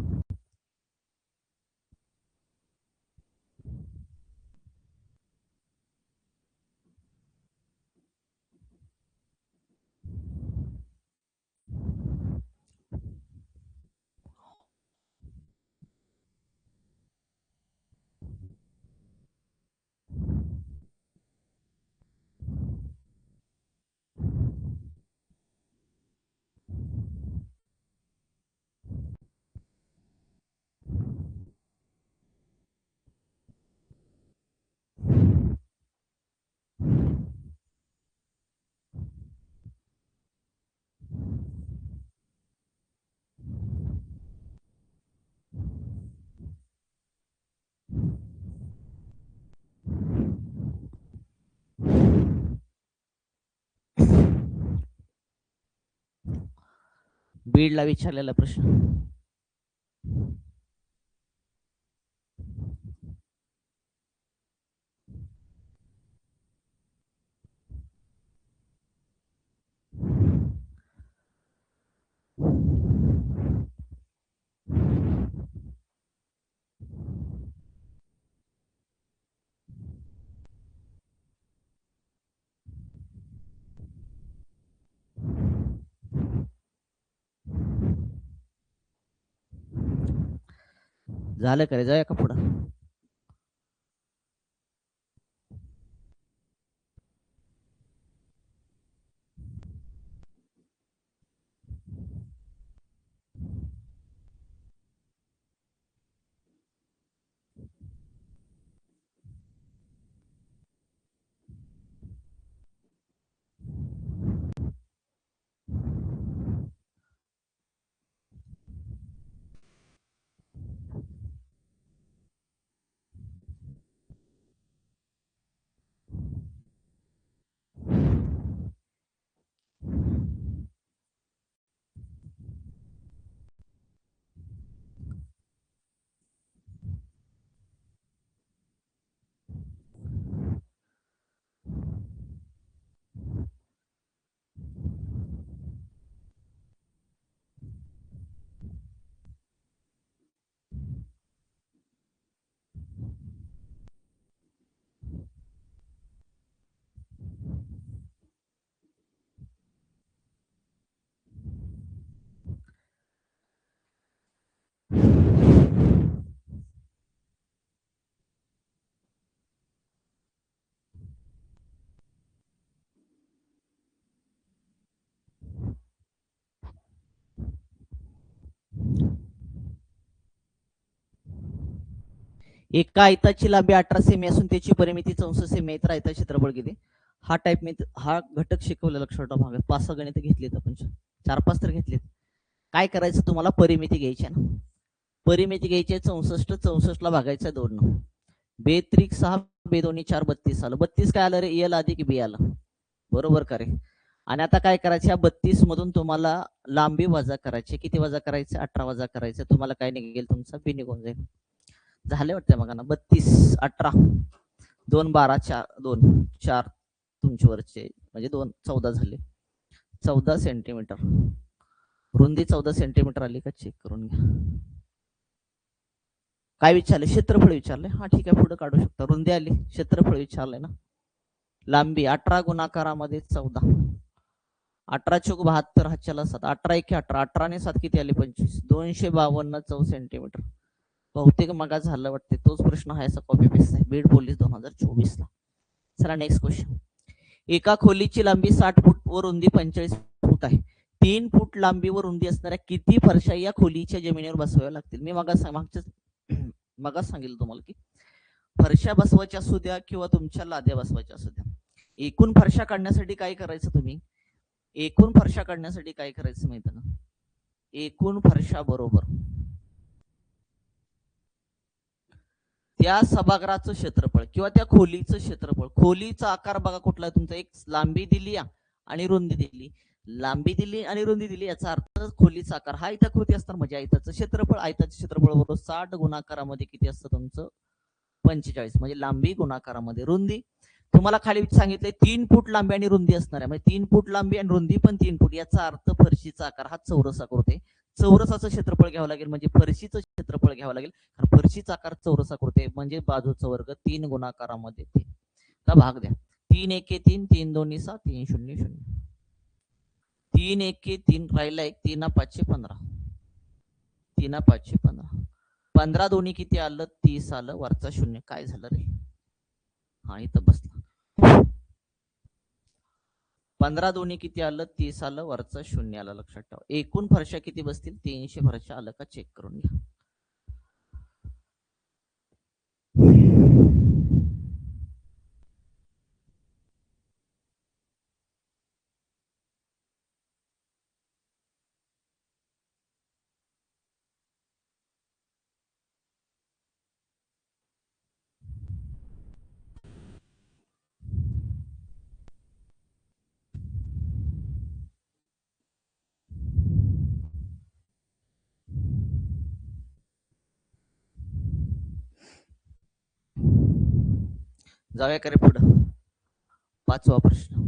A: बीडला विचारलेला प्रश्न. झालं का रे, जाऊया का पुढं. एका आयताची लांबी 18 सेमी असून त्याची परिमिती 64 सेमी आहे, तर आयताचे क्षेत्रफळ किती. हा टाइप मी हा घटक शिकवलेला लक्षात ठेवा. भागात 5-6 गणित घेतलीत आपण, 4-5 तर घेतलीत. काय करायचं, तुम्हाला परिमिती घ्यायची ना. परिमिती घ्यायची आहे 64, 64 ला भागायचं 2. बेत्रिक 6, बेदोनी 4, 32 आलं. 32 काय आलं रे, एल अधिक बी आलं. बरोबर का रे. आणि आता काय करायचं, या 32 मधून तुम्हाला लांबी वजा करायची. किती वजा करायचं, 18 वजा करायचं. तुम्हाला काय निघेल, तुमचा बी निघून जाईल. झाले वाटतं मग ना. 32 18 2 12 4 2 4 तुमचे वरचे म्हणजे 2 14 झाले. 14 सेंटीमीटर रुंदी 14 सेंटीमीटर आली का, चेक करून घ्या. काय विचारले, क्षेत्रफळ विचारले. हा ठीक आहे, पुढे काढू शकता. रुंदी आली, क्षेत्रफळ विचारले ना. लांबी 18 गुणाकारामध्ये 14, 18 चौक 72, हातच्याला 7, 18 1 18, 18 ने 7 किती आले, 25, 252 चौ सेंटीमीटर. बहुतेक मगा झालं वाटते, तोच प्रश्न आहे, असा कॉपी पेस्ट आहे, बीड पोलीस 2024 ला. चला नेक्स्ट क्वेश्चन. एका खोलीची लांबी 60 फूट व रुंदी 45 फूट आहे. 3 फूट लांबी व रुंदी असणाऱ्या किती फरशा या खोलीच्या जमिनीवर बसवाव्या लागतील. मी मगा सांगितलं तुम्हाला की फरशा बसवायच्या असू द्या किंवा तुमच्या लाद्या बसवायच्या असू द्या, एकूण फरशा काढण्यासाठी काय करायचं, तुम्ही एकूण फरशा काढण्यासाठी काय करायचं माहिती ना. एकूण फरशा बरोबर त्या सभागृहाचं क्षेत्रफळ किंवा त्या खोलीचं क्षेत्रफळ. खोलीचा आकार बघा कुठला आहे तुमचा, एक लांबी दिली आणि रुंदी दिली. लांबी दिली आणि रुंदी दिली, याचा अर्थ खोलीचा आकार हा आयताकृती असणार, म्हणजे आयताचं क्षेत्रफळ. आयताचं क्षेत्रफळ बरोबर 60 गुणाकारामध्ये किती असतं तुमचं, 45, म्हणजे लांबी गुणाकारामध्ये रुंदी. तुम्हाला खाली सांगितलंय 3 फूट लांबी आणि रुंदी असणार आहे, म्हणजे 3 फूट लांबी आणि रुंदी पण 3 फूट, याचा अर्थ फरशीचा आकार हा चौरस आकृती आहे. चौरसाचं क्षेत्रफळ घ्यावं लागेल, म्हणजे फरशीचं क्षेत्रफळ घ्यावं लागेल. फरशीचा आकार चौरस आकृती आहे, म्हणजे बाजूचा वर्ग 3 गुणाकारामध्ये 3. का भाग द्या. 3 एके 3, 3 दोन्ही 6, 3 शून्य 0. 3 एके 3 राहिला एक, 3 5 15, 3 5 15, 15 दोन्ही किती आलं, 30 आलं, वरचा शून्य काय झालं रे, हा इथं बसला. 15 दोन्ही किती आलं, 30 आलं, वरचं शून्य आलं. लक्षात ठेवा. एकूण फरशा किती बसतील, 300 फरशा. आलं का चेक करून घ्या. जाऊया करे पुढं. 5वा प्रश्न.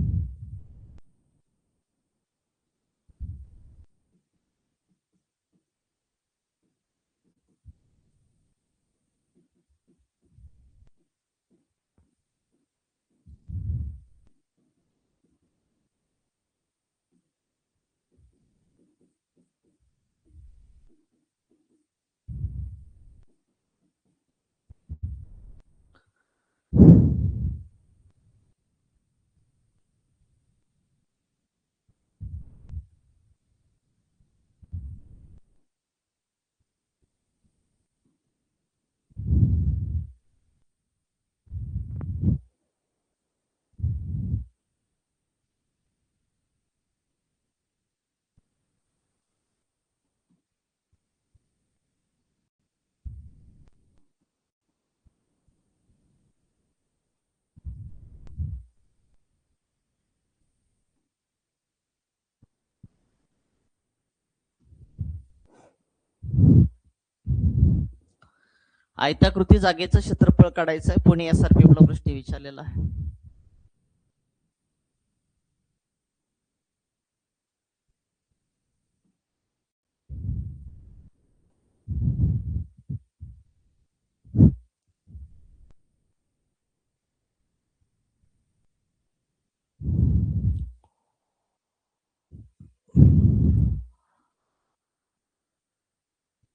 A: आयताकृती जागेचं क्षेत्रफळ काढायचं आहे. पुणे SRPF ला प्रश्न विचारलेला आहे.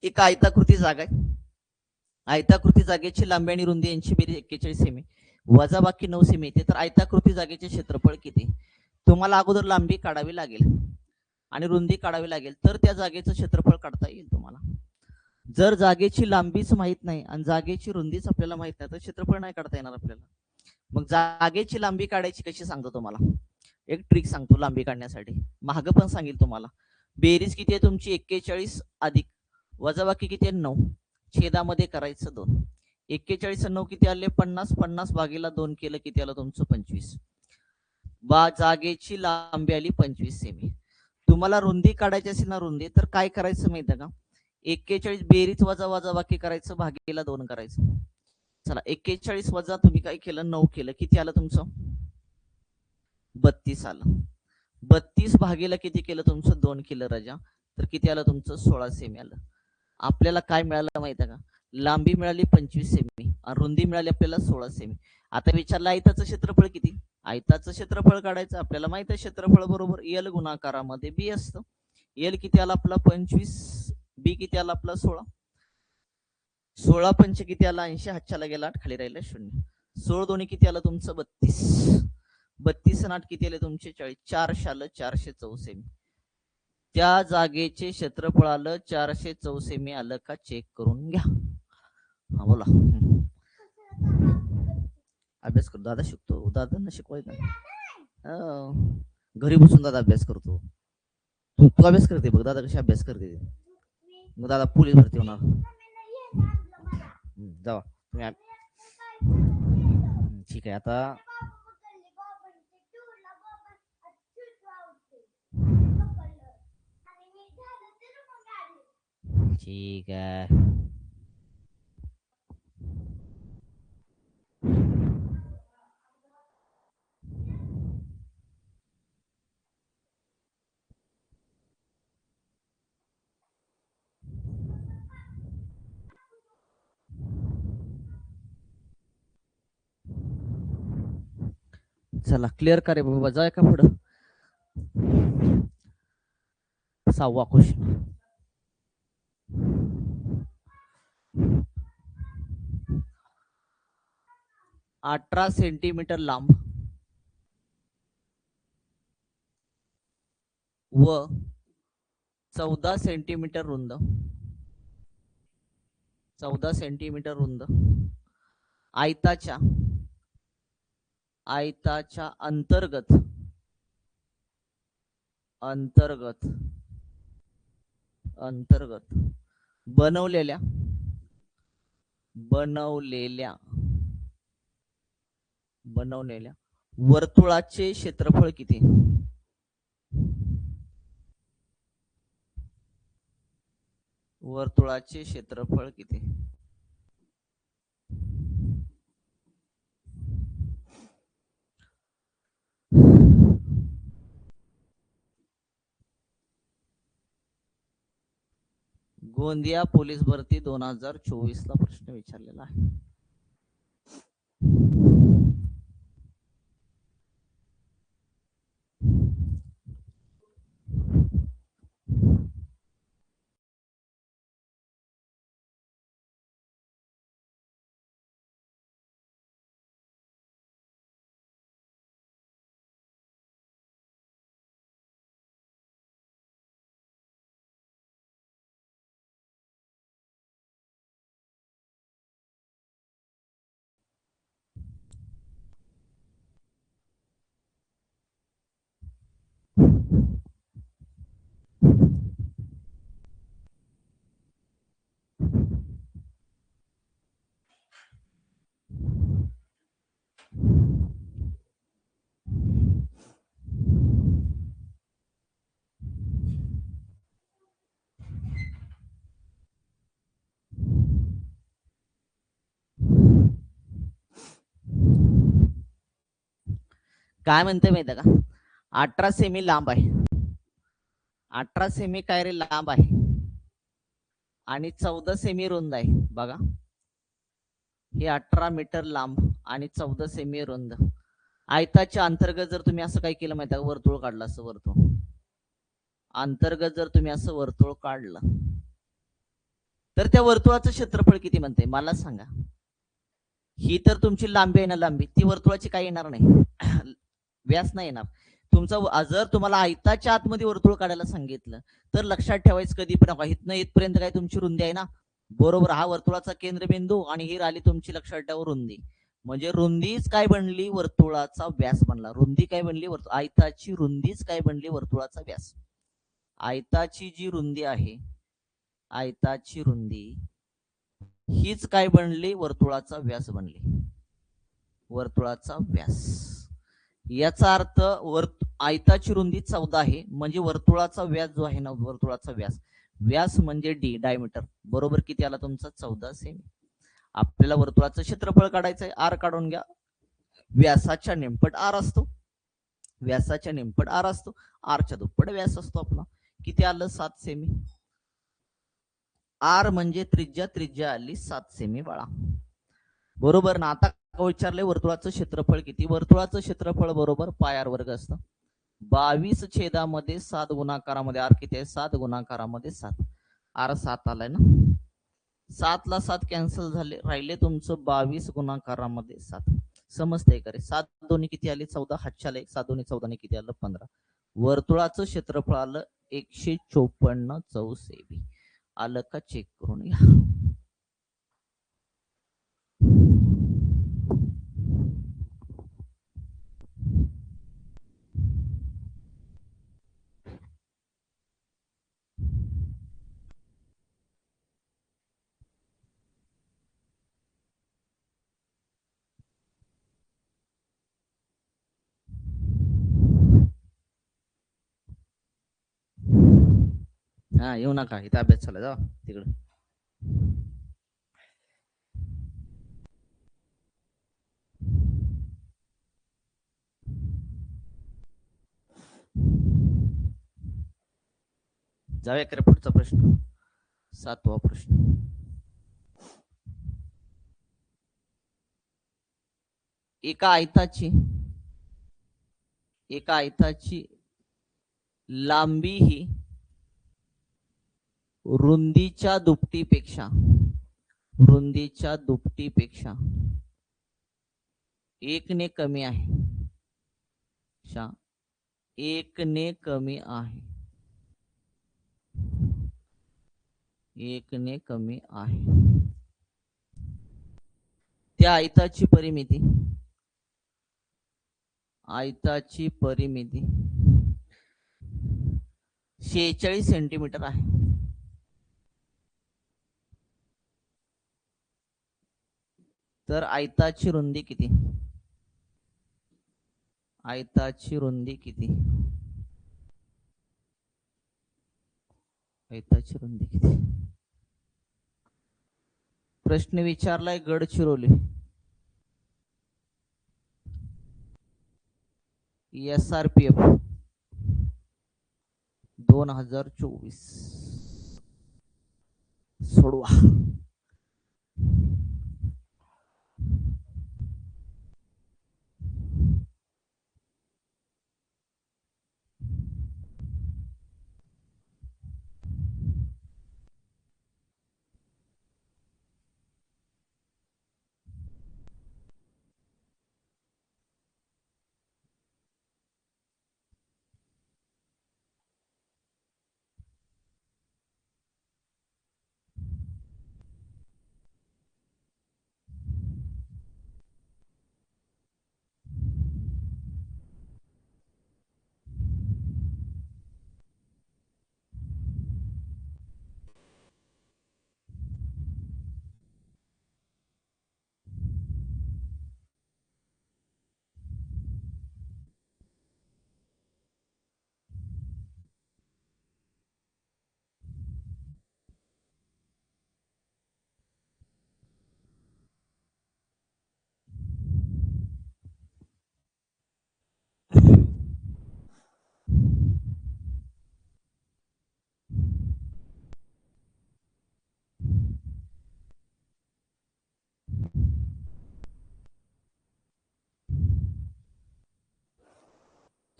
A: एक आयताकृती जागा आहे. आयताकृती जागेची लांबी आणि रुंदी यांची बेरीज 41 सेमी, वजा बाकी 9 सेमी येते. तर आयताकृती जागेचे क्षेत्रफळ किती, तुम्हाला अगोदर लांबी काढावी लागेल आणि रुंदी काढावी लागेल, तर त्या जागेचं क्षेत्रफळ काढता येईल तुम्हाला. जर जागेची लांबीच माहित नाही आणि जागेची रुंदीच आपल्याला माहित नाही, तर क्षेत्रफळ नाही काढता येणार आपल्याला. मग जागेची लांबी काढायची कशी सांगतो तुम्हाला. एक ट्रिक सांगतो लांबी काढण्यासाठी, माग पण सांगेल तुम्हाला. बेरीज किती आहे तुमची, 41 अधिक वजाबाकी किती आहे 9, छेदामध्ये करायचं 2. 41 9 किती आले 50, 50 भागीला 2 केलं किती आलं तुमचं 25. जागेची लांबी आली 25 सेमी. तुम्हाला रुंदी काढायची असेल ना रुंदी, तर काय करायचं माहिती का, 41 बेरीज वजा वजाबाकी करायचं, भागीला 2 करायचं. चला 41 वजा तुम्ही काय केलं 9 केलं, किती आलं तुमचं 32 आलं. 32 भागीला किती केलं तुमचं 2 केलं राजा, तर किती आलं तुमचं 16 सेमी आलं. आपल्याला काय मिळालं माहिती का, लांबी मिळाली 25 सेमी आणि रुंदी मिळाली आपल्याला 16 सेमी. आता विचारलं आयताचं क्षेत्रफळ किती, आयताचं क्षेत्रफळ काढायचं. आपल्याला माहिती आहे क्षेत्रफळ बरोबर एल गुणाकारामध्ये बी असतं. एल किती आला आपला 25, बी किती आला आपला 16. 16 पंच किती आला 80, हातच्याला गेला 8, खाली राहिला 0. 16 दोन्ही किती आलं तुमचं 32, 32 आणि 8 किती आले तुमचे 40, 400 आलं 414 सेमी. त्या जागेचे क्षेत्रफळ आलं 414 सेमी. आलं का चेक करून घ्या. हा बोला. अभ्यास करतो दादा, शिकतो दादा, शिकवायचं घरी बसून दादा अभ्यास करतो. तू अभ्यास करते बघ दादा कशी अभ्यास करते. मग दादा पोलीस भरती होणार. जावा तुम्ही. ठीक आहे आता ठीक आहे. चला क्लिअर करे बाबा, जाय का पुढं. 6वा क्वेश्चन. 18 सेंटीमीटर लांब व 14 सेंटीमीटर रुंद, 14 सेंटीमीटर रुंद आयताच्या अंतर्गत बनवलेल्या वर्तुळाचे क्षेत्रफळ किती? वर्तुळाचे क्षेत्रफळ किती? गोंदिया पोलीस भरती 2024 ला प्रश्न विचारलेला आहे. काय म्हणते माहिती का? 18 सेमी लांब आहे. 18 सेमी काय रे लांब आहे आणि 14 सेमी रुंद आहे. बघा, हे 18 मीटर लांब आणि 14 सेमी रुंद. आयताच्या अंतर्गत जर तुम्ही असं काय केलं माहिती का, वर्तुळ काढलं, असं वर्तुळ अंतर्गत जर तुम्ही असं वर्तुळ काढलं तर त्या वर्तुळाचं क्षेत्रफळ किती म्हणते मला सांगा. ही तर तुमची लांबी आहे ना, लांबी ती वर्तुळाची काय येणार नाही, व्यास नाही येणार तुमचा. जर तुम्हाला आयताच्या आतमध्ये वर्तुळ काढायला सांगितलं तर लक्षात ठेवायचं कधी पण इथनं इथपर्यंत काय तुमची रुंदी आहे ना, बरोबर. हा वर्तुळाचा केंद्रबिंदू आणि ही राहिली तुमची लक्षात ठेवा रुंदी. म्हणजे रुंदीच काय बनली, वर्तुळाचा व्यास बनला. रुंदी काय बनली, आयताची रुंदीच काय बनली, वर्तुळाचा व्यास. आयताची जी रुंदी आहे, आयताची रुंदी हीच काय बनली, वर्तुळाचा व्यास बनली, वर्तुळाचा व्यास. याचा अर्थ आयताची रुंदी 14 आहे, म्हणजे वर्तुळाचा व्यास जो आहे ना, वर्तुळाचा व्यास म्हणजे डी, डायमीटर, बरोबर किती आला तुमचा, 14 सेमी. आपल्याला वर्तुळाचं क्षेत्रफळ काढायचंय, आर काढून घ्या. व्यासाच्या नेमपट आर असतो, व्यासाच्या नेमपट आर असतो, आरच्या दुप्पट व्यास असतो आपला. किती आलं, 7 सेमी. आर म्हणजे त्रिज्या आली 7 सेमी बाळा, बरोबर ना. आता विचारले वर्तुळाचं क्षेत्रफळ किती. वर्तुळाचं क्षेत्रफळ बरोबर पाय आर वर्ग असतं. 22 छेदामध्ये 7 गुणाकारामध्ये आर किती आहे, 7 गुणाकारामध्ये 7, आर 7 आलाय ना. 7 ला 7 कॅन्सल झाले, राहिले तुमचं 22 गुणाकारामध्ये 7. समजतंय का रे. 7 दोन्ही किती आले, 14. हातच्या आले 7 दोन्ही 14 किती आलं, 15. वर्तुळाचं क्षेत्रफळ आलं 154 चौसेबी. आलं का, चेक करून घ्या. हा, येऊ नका, इथे अभ्यास चालला, जा तिकडे. जाऊया का पुढचा प्रश्न, 7वा प्रश्न. एका आयताची एका आयताची लांबी ही रुंदीच्या दुपटीपेक्षा 1 ने कमी आहे. 1 ने कमी आहे. 1 ने कमी आहे. त्या आयताची परिमिती 46 सेंटीमीटर आहे. तर आयताची रुंदी किती? आयताची रुंदी किती? प्रश्न विचारलाय गडचिरोली. SRPF 2024 सोडवा.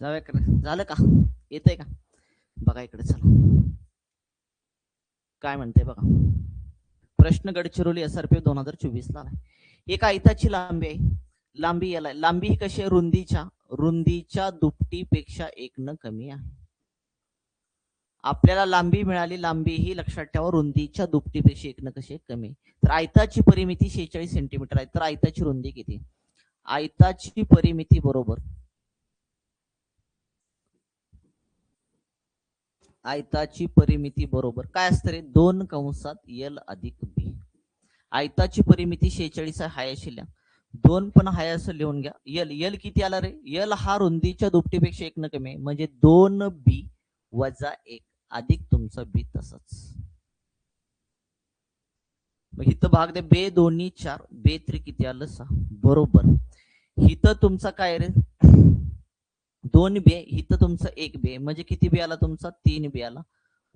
A: झालं का? येतंय का? बघा इकडे चला काय म्हणते बघा. प्रश्न गडचिरोली SRPF 2024 ला आहे. एका आयताची लांबी आहे. लांबी ही कशी आहे? रुंदीच्या दुपटीपेक्षा 1 न कमी आहे. आपल्याला लांबी मिळाली. लांबी ही लक्षात ठेवा रुंदीच्या दुपटीपेक्षा 1 न कशी कमी. तर आयताची परिमिती 46 सेंटीमीटर आहे. तर आयताची रुंदी किती? आयताची परिमिती बरोबर काय असतं रे? 2 कंसात L अधिक B. आयताची परिमिती 46 आहे. हाय अशी लिहा. 2 पण हाय असं लिहून घ्या. L किती आला रे? L हा रुंदीच्या दुपटीपेक्षा 1 न कमी आहे. म्हणजे 2B वजा 1 अधिक तुमचा B तसंच. मग इथं भाग दे. बे दोन्ही 4 बे 3 किती आलं 6 बरोबर. इथं तुमचा काय रे? 2 बे. इथं तुमचं 1 बे म्हणजे किती बे आला तुमचा? 3 बे आला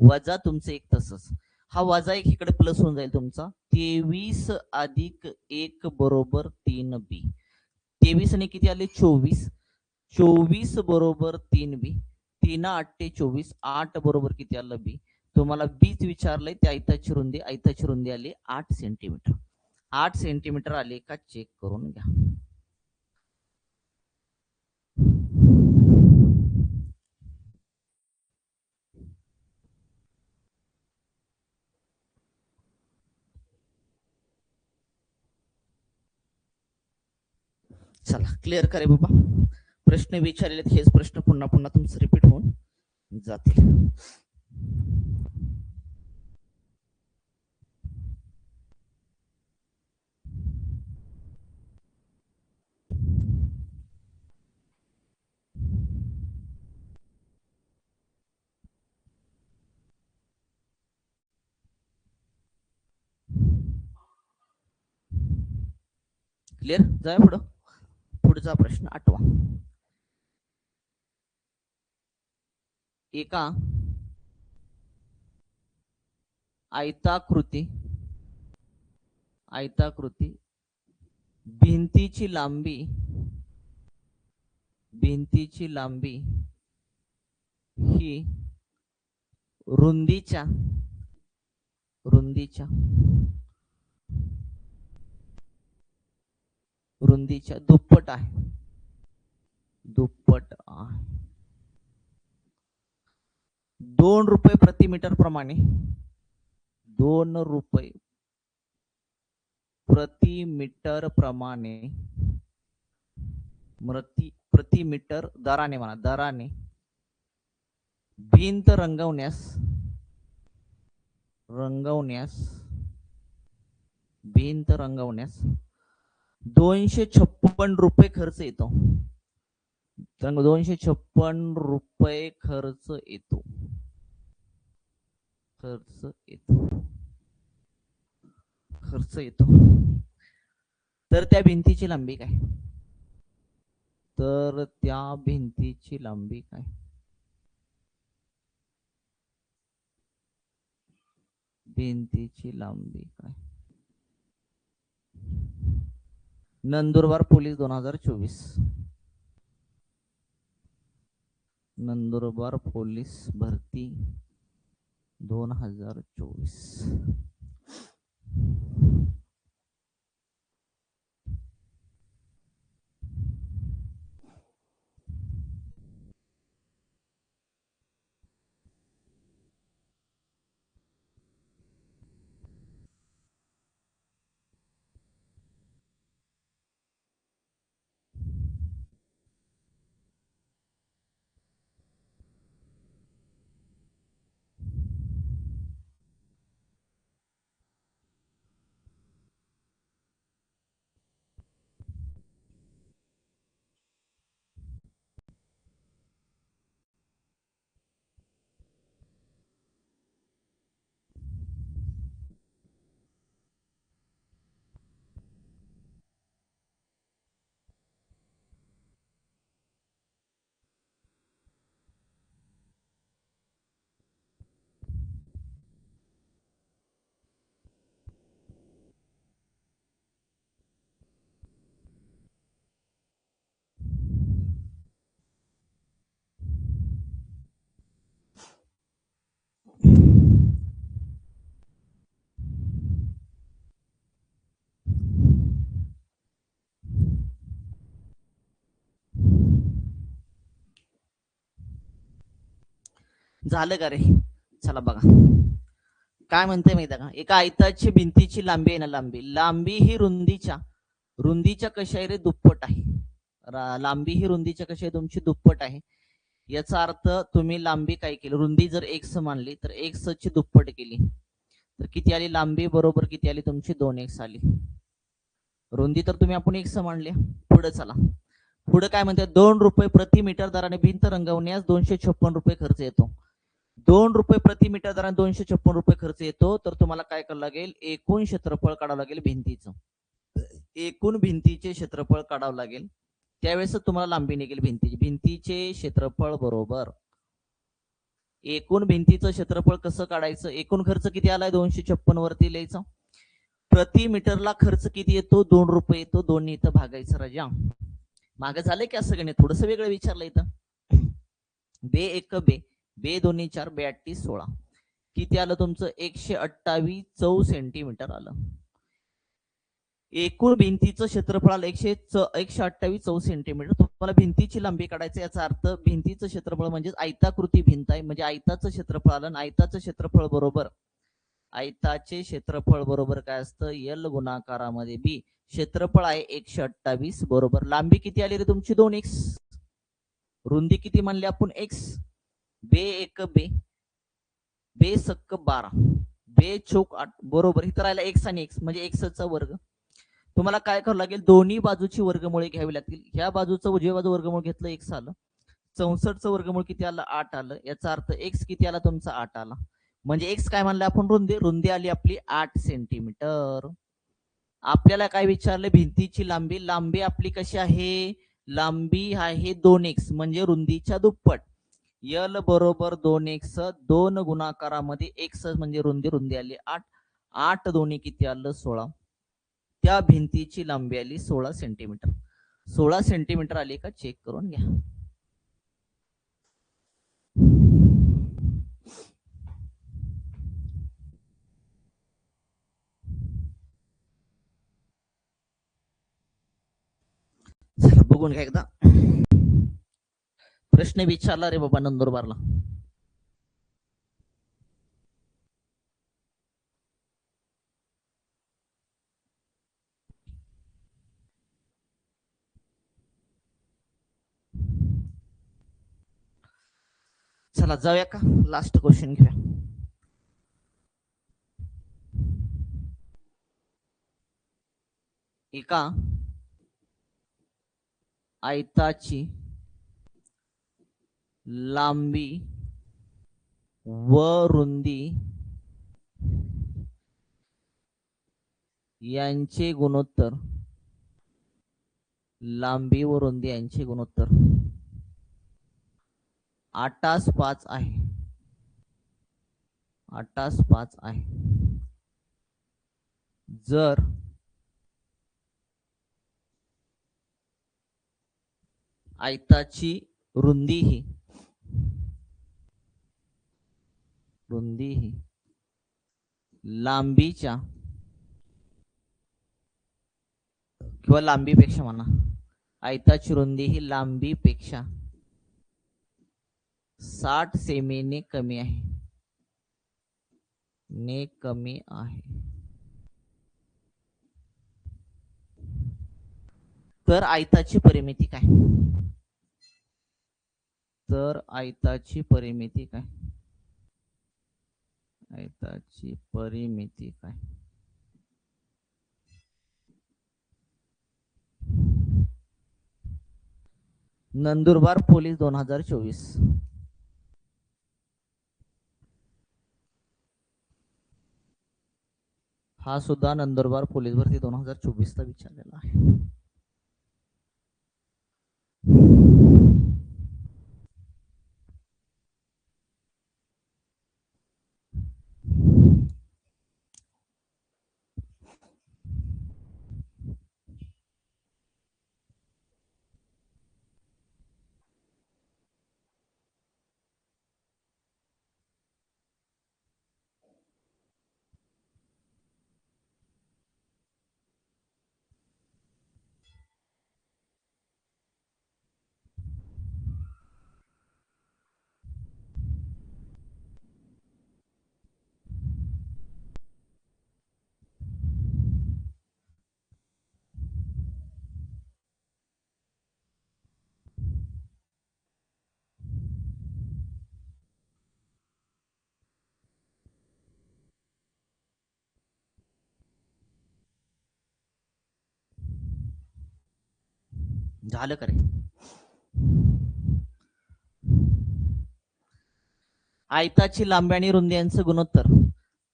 A: वजा तुमचं 1 तसंच. हा वजा 1 इकडे प्लस होऊन जाईल तुमचा. 23 अधिक 1 बरोबर 3B. 23 आणि किती आले? 24. 24 बरोबर 3B. 3 8 24. 8 बरोबर किती आलं? B. तुम्हाला बीच विचारलंय. त्या आयताची रुंदी आली 8 सेंटीमीटर. 8 सेंटीमीटर आले का चेक करून घ्या. चला क्लिअर करे बाबा. प्रश्न विचारलेले हेच प्रश्न पुन्हा पुन्हा तुमचं रिपीट होऊन जातील. क्लिअर? जाय पुढं. पुढचा प्रश्न 8वा. एका आयताकृती भिंतीची लांबी भिंतीची लांबी ही रुंदीच्या रुंदीच्या रुंदीच्या दुप्पट आहे. दुप्पट आहे. 2 रुपये प्रति मीटर प्रमाणे 2 रुपये प्रति मीटर प्रमाणे प्रति मीटर दराने म्हणा दराने भिंत रंगवण्यास भिंत रंगवण्यास 256 रुपये खर्च येतो. 256 रुपये खर्च येतो. तर त्या भिंतीची लांबी काय? भिंतीची लांबी काय? नंदुरबार पोलीस 2024. नंदुरबार पोलीस भरती 2024. झालं का रे? चला बघा काय म्हणते माहिती का? एका आयताची भिंतीची लांबी आहे ना, लांबी ही रुंदीच्या कशा आहे रे? दुप्पट आहे. लांबी ही रुंदीच्या कशा आहे? तुमची दुप्पट आहे. याचा अर्थ तुम्ही लांबी काय केली? रुंदी जर x मानली तर x ची दुप्पट केली तर किती आली? लांबी बरोबर किती आली तुमची? 2x आली. रुंदी तर तुम्ही आपण x मानले. पुढे चला. पुढे काय म्हणते? 2 रुपये प्रति मीटर दराने भिंत रंगवण्यास 256 रुपये खर्च येतो. 2 रुपये प्रति मीटर दराने 256 रुपये खर्च येतो. तर तुम्हाला काय करावं लागेल? एकूण क्षेत्रफळ काढावं लागेल भिंतीचं. एकूण भिंतीचे क्षेत्रफळ काढावं लागेल. त्यावेळेस तुम्हाला लांबी निघेल भिंतीचे क्षेत्रफळ बरोबर एकूण भिंतीचं क्षेत्रफळ कसं काढायचं? एकूण खर्च किती आलाय? 256 वरती लिहायचं. प्रति मीटरला खर्च किती येतो? 2 रुपये येतो. 2 इथं भागायचं. राजा मागे झालंय की असं गणित? थोडस वेगळं विचारलं इथं. बे एक बे बे 2 4 बे 8 16 किती आलं तुमचं? 128 चौ सेंटीमीटर आलं. एकूण भिंतीचं क्षेत्रफळ आलं 128 चौ सेंटीमीटर. तुम्हाला भिंतीची लांबी काढायची. याचा अर्थ भिंतीचं क्षेत्रफळ म्हणजे आयताकृती भिंत आहे म्हणजे आयताचं क्षेत्रफळ आलं. आयताचं क्षेत्रफळ बरोबर काय असतं? L गुणाकारामध्ये B. क्षेत्रफळ आहे 128 बरोबर लांबी किती आली रे तुमची? 2x. रुंदी किती म्हणली आपण? x. बे एक बे बे सक्क 12 बे चौक 8 बरोबर. इथं राहिला x आणि x म्हणजे x चा वर्ग. तुम्हाला काय करावं लागेल? दोन्ही बाजूची वर्गमुळे घ्यावी लागतील. ह्या बाजूचं उजव्या बाजू वर्गमूळ घेतलं x आलं. 64चं वर्गमूळ किती आलं? 8 आलं. याचा अर्थ x किती आला तुमचा? 8 आला. म्हणजे x काय म्हणलं आपण? रुंदी आली आपली 8 सेंटीमीटर. आपल्याला काय विचारलं? भिंतीची लांबी आपली कशी आहे? लांबी आहे 2x म्हणजे रुंदीच्या दुप्पट. L बरोबर 2x. 2 गुणाकारामध्ये x म्हणजे रुंदी आली 8. 8 दोन्ही किती आलं? 16. त्या भिंतीची लांबी आली 16 सेंटीमीटर. 16 सेंटीमीटर आली का चेक करून घ्या. चला बघून घ्या एकदा. प्रश्न विचारला रे बाबा नंदुरबारला. चला जाऊया का, लास्ट क्वेश्चन घेऊया. एका आयताची लांबी व रुंदी यांचे गुणोत्तर, लांबी व रुंदी यांचे गुणोत्तर 8:5 आहे. 8:5 आहे. जर आयताची रुंदी ही लांबीच्या किंवा लांबीपेक्षा म्हणा, आयताची रुंदी ही लांबीपेक्षा 60 सेमीने कमी आहे, कमी आहे, तर आयताची परिमिती काय? तर आयताची परिमिती काय? आयताची परिमिती काय? नंदुरबार पोलीस 2024. हा सुद्धा नंदुरबार पोलीस भरती 2024 ला विचारलेला आहे. झालं का रे? आयताची लांबी आणि रुंदी यांचं गुणोत्तर,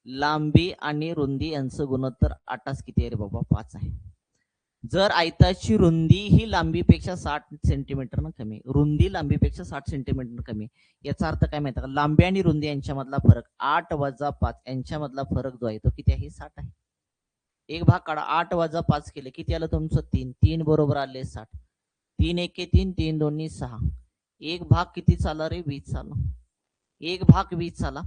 A: लांबी आणि रुंदी यांचं गुणोत्तर 8 किती आहे रे बाबा? 5 आहे. जर आयताची रुंदी ही लांबीपेक्षा 60 सेंटीमीटर कमी, रुंदी लांबीपेक्षा 60 सेंटीमीटर कमी, याचा अर्थ काय माहिती का? लांबी आणि रुंदी यांच्यामधला फरक 8 - 5 यांच्यामधला फरक जो आहे तो किती आहे? 60 आहे. एक भाग काढा, 8 - 5 केले किती आलं तुमचं? 3. 3 बरोबर आले 60. 3 × 1 = 3, 3 × 2 = 6. एक भाग किती चाला रे? 20 चाला. एक भाग 20 झाला.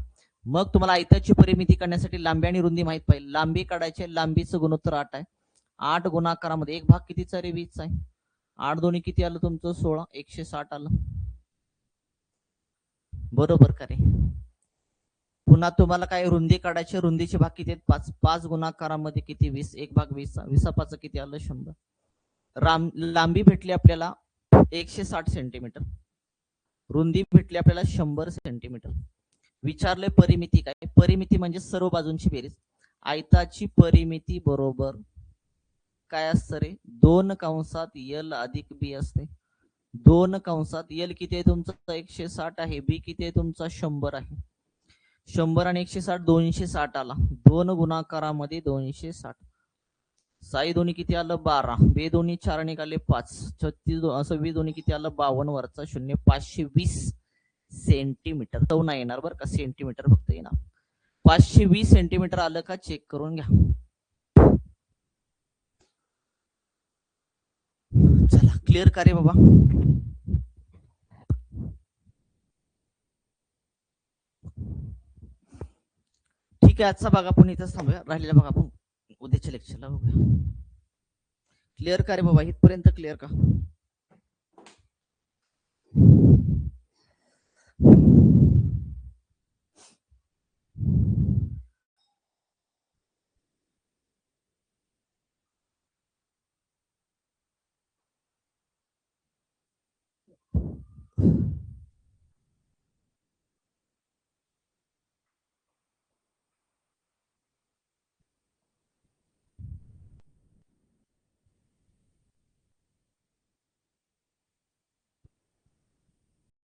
A: मग तुम्हाला आयताची परिमिती काढण्यासाठी लांबी आणि रुंदी माहित पाहिजे. लांबी काढायची, लांबीचं गुणोत्तर 8 आहे. 8 गुणाकारामध्ये एक भाग कितीचा रे? 20 आहे. 8 दोन्ही किती आलं तुमचं? 16. 160 आलं. बरोबर का रे? पुन्हा तुम्हाला काय रुंदी काढायची, रुंदीचे भाग किती आहेत? 5. 5 गुणाकारामध्ये किती? 20. एक भाग 20. 20 किती आलं? 100. लांबी भेटली आपल्याला 160 सेंटीमीटर, रुंदी भेटली आपल्याला 100 सेंटीमीटर. विचारले परिमिती काय? परिमिती म्हणजे सर्व बाजूंची बेरीज. आयताची परिमिती बरोबर काय असतं रे? 2 कंसात L + B असते. 2 कंसात L किती आहे तुमचा? 160 आहे. B किती आहे तुमचा? 100 आहे. 100 आणि 160 260 आला. 2 गुणाकारामध्ये 260. 6 दोन्ही किती आलं? 12. बे दोन्ही 4 निघाले 5. 36 26 दोन्ही किती आलं? 52 वरचा 0. 520 सेंटीमीटर. तो नाही येणार बरं का, सेंटीमीटर फक्त येणार. 520 सेंटीमीटर आलं का चेक करून घ्या. चला क्लिअर का रे बाबा? ठीक आहे, आजचा भाग आपण इथंच थांबूया, राहिलेला भाग आपण उद्याच्या लेक्चरला बघूया. क्लिअर का रे बाबा? इथपर्यंत क्लिअर का?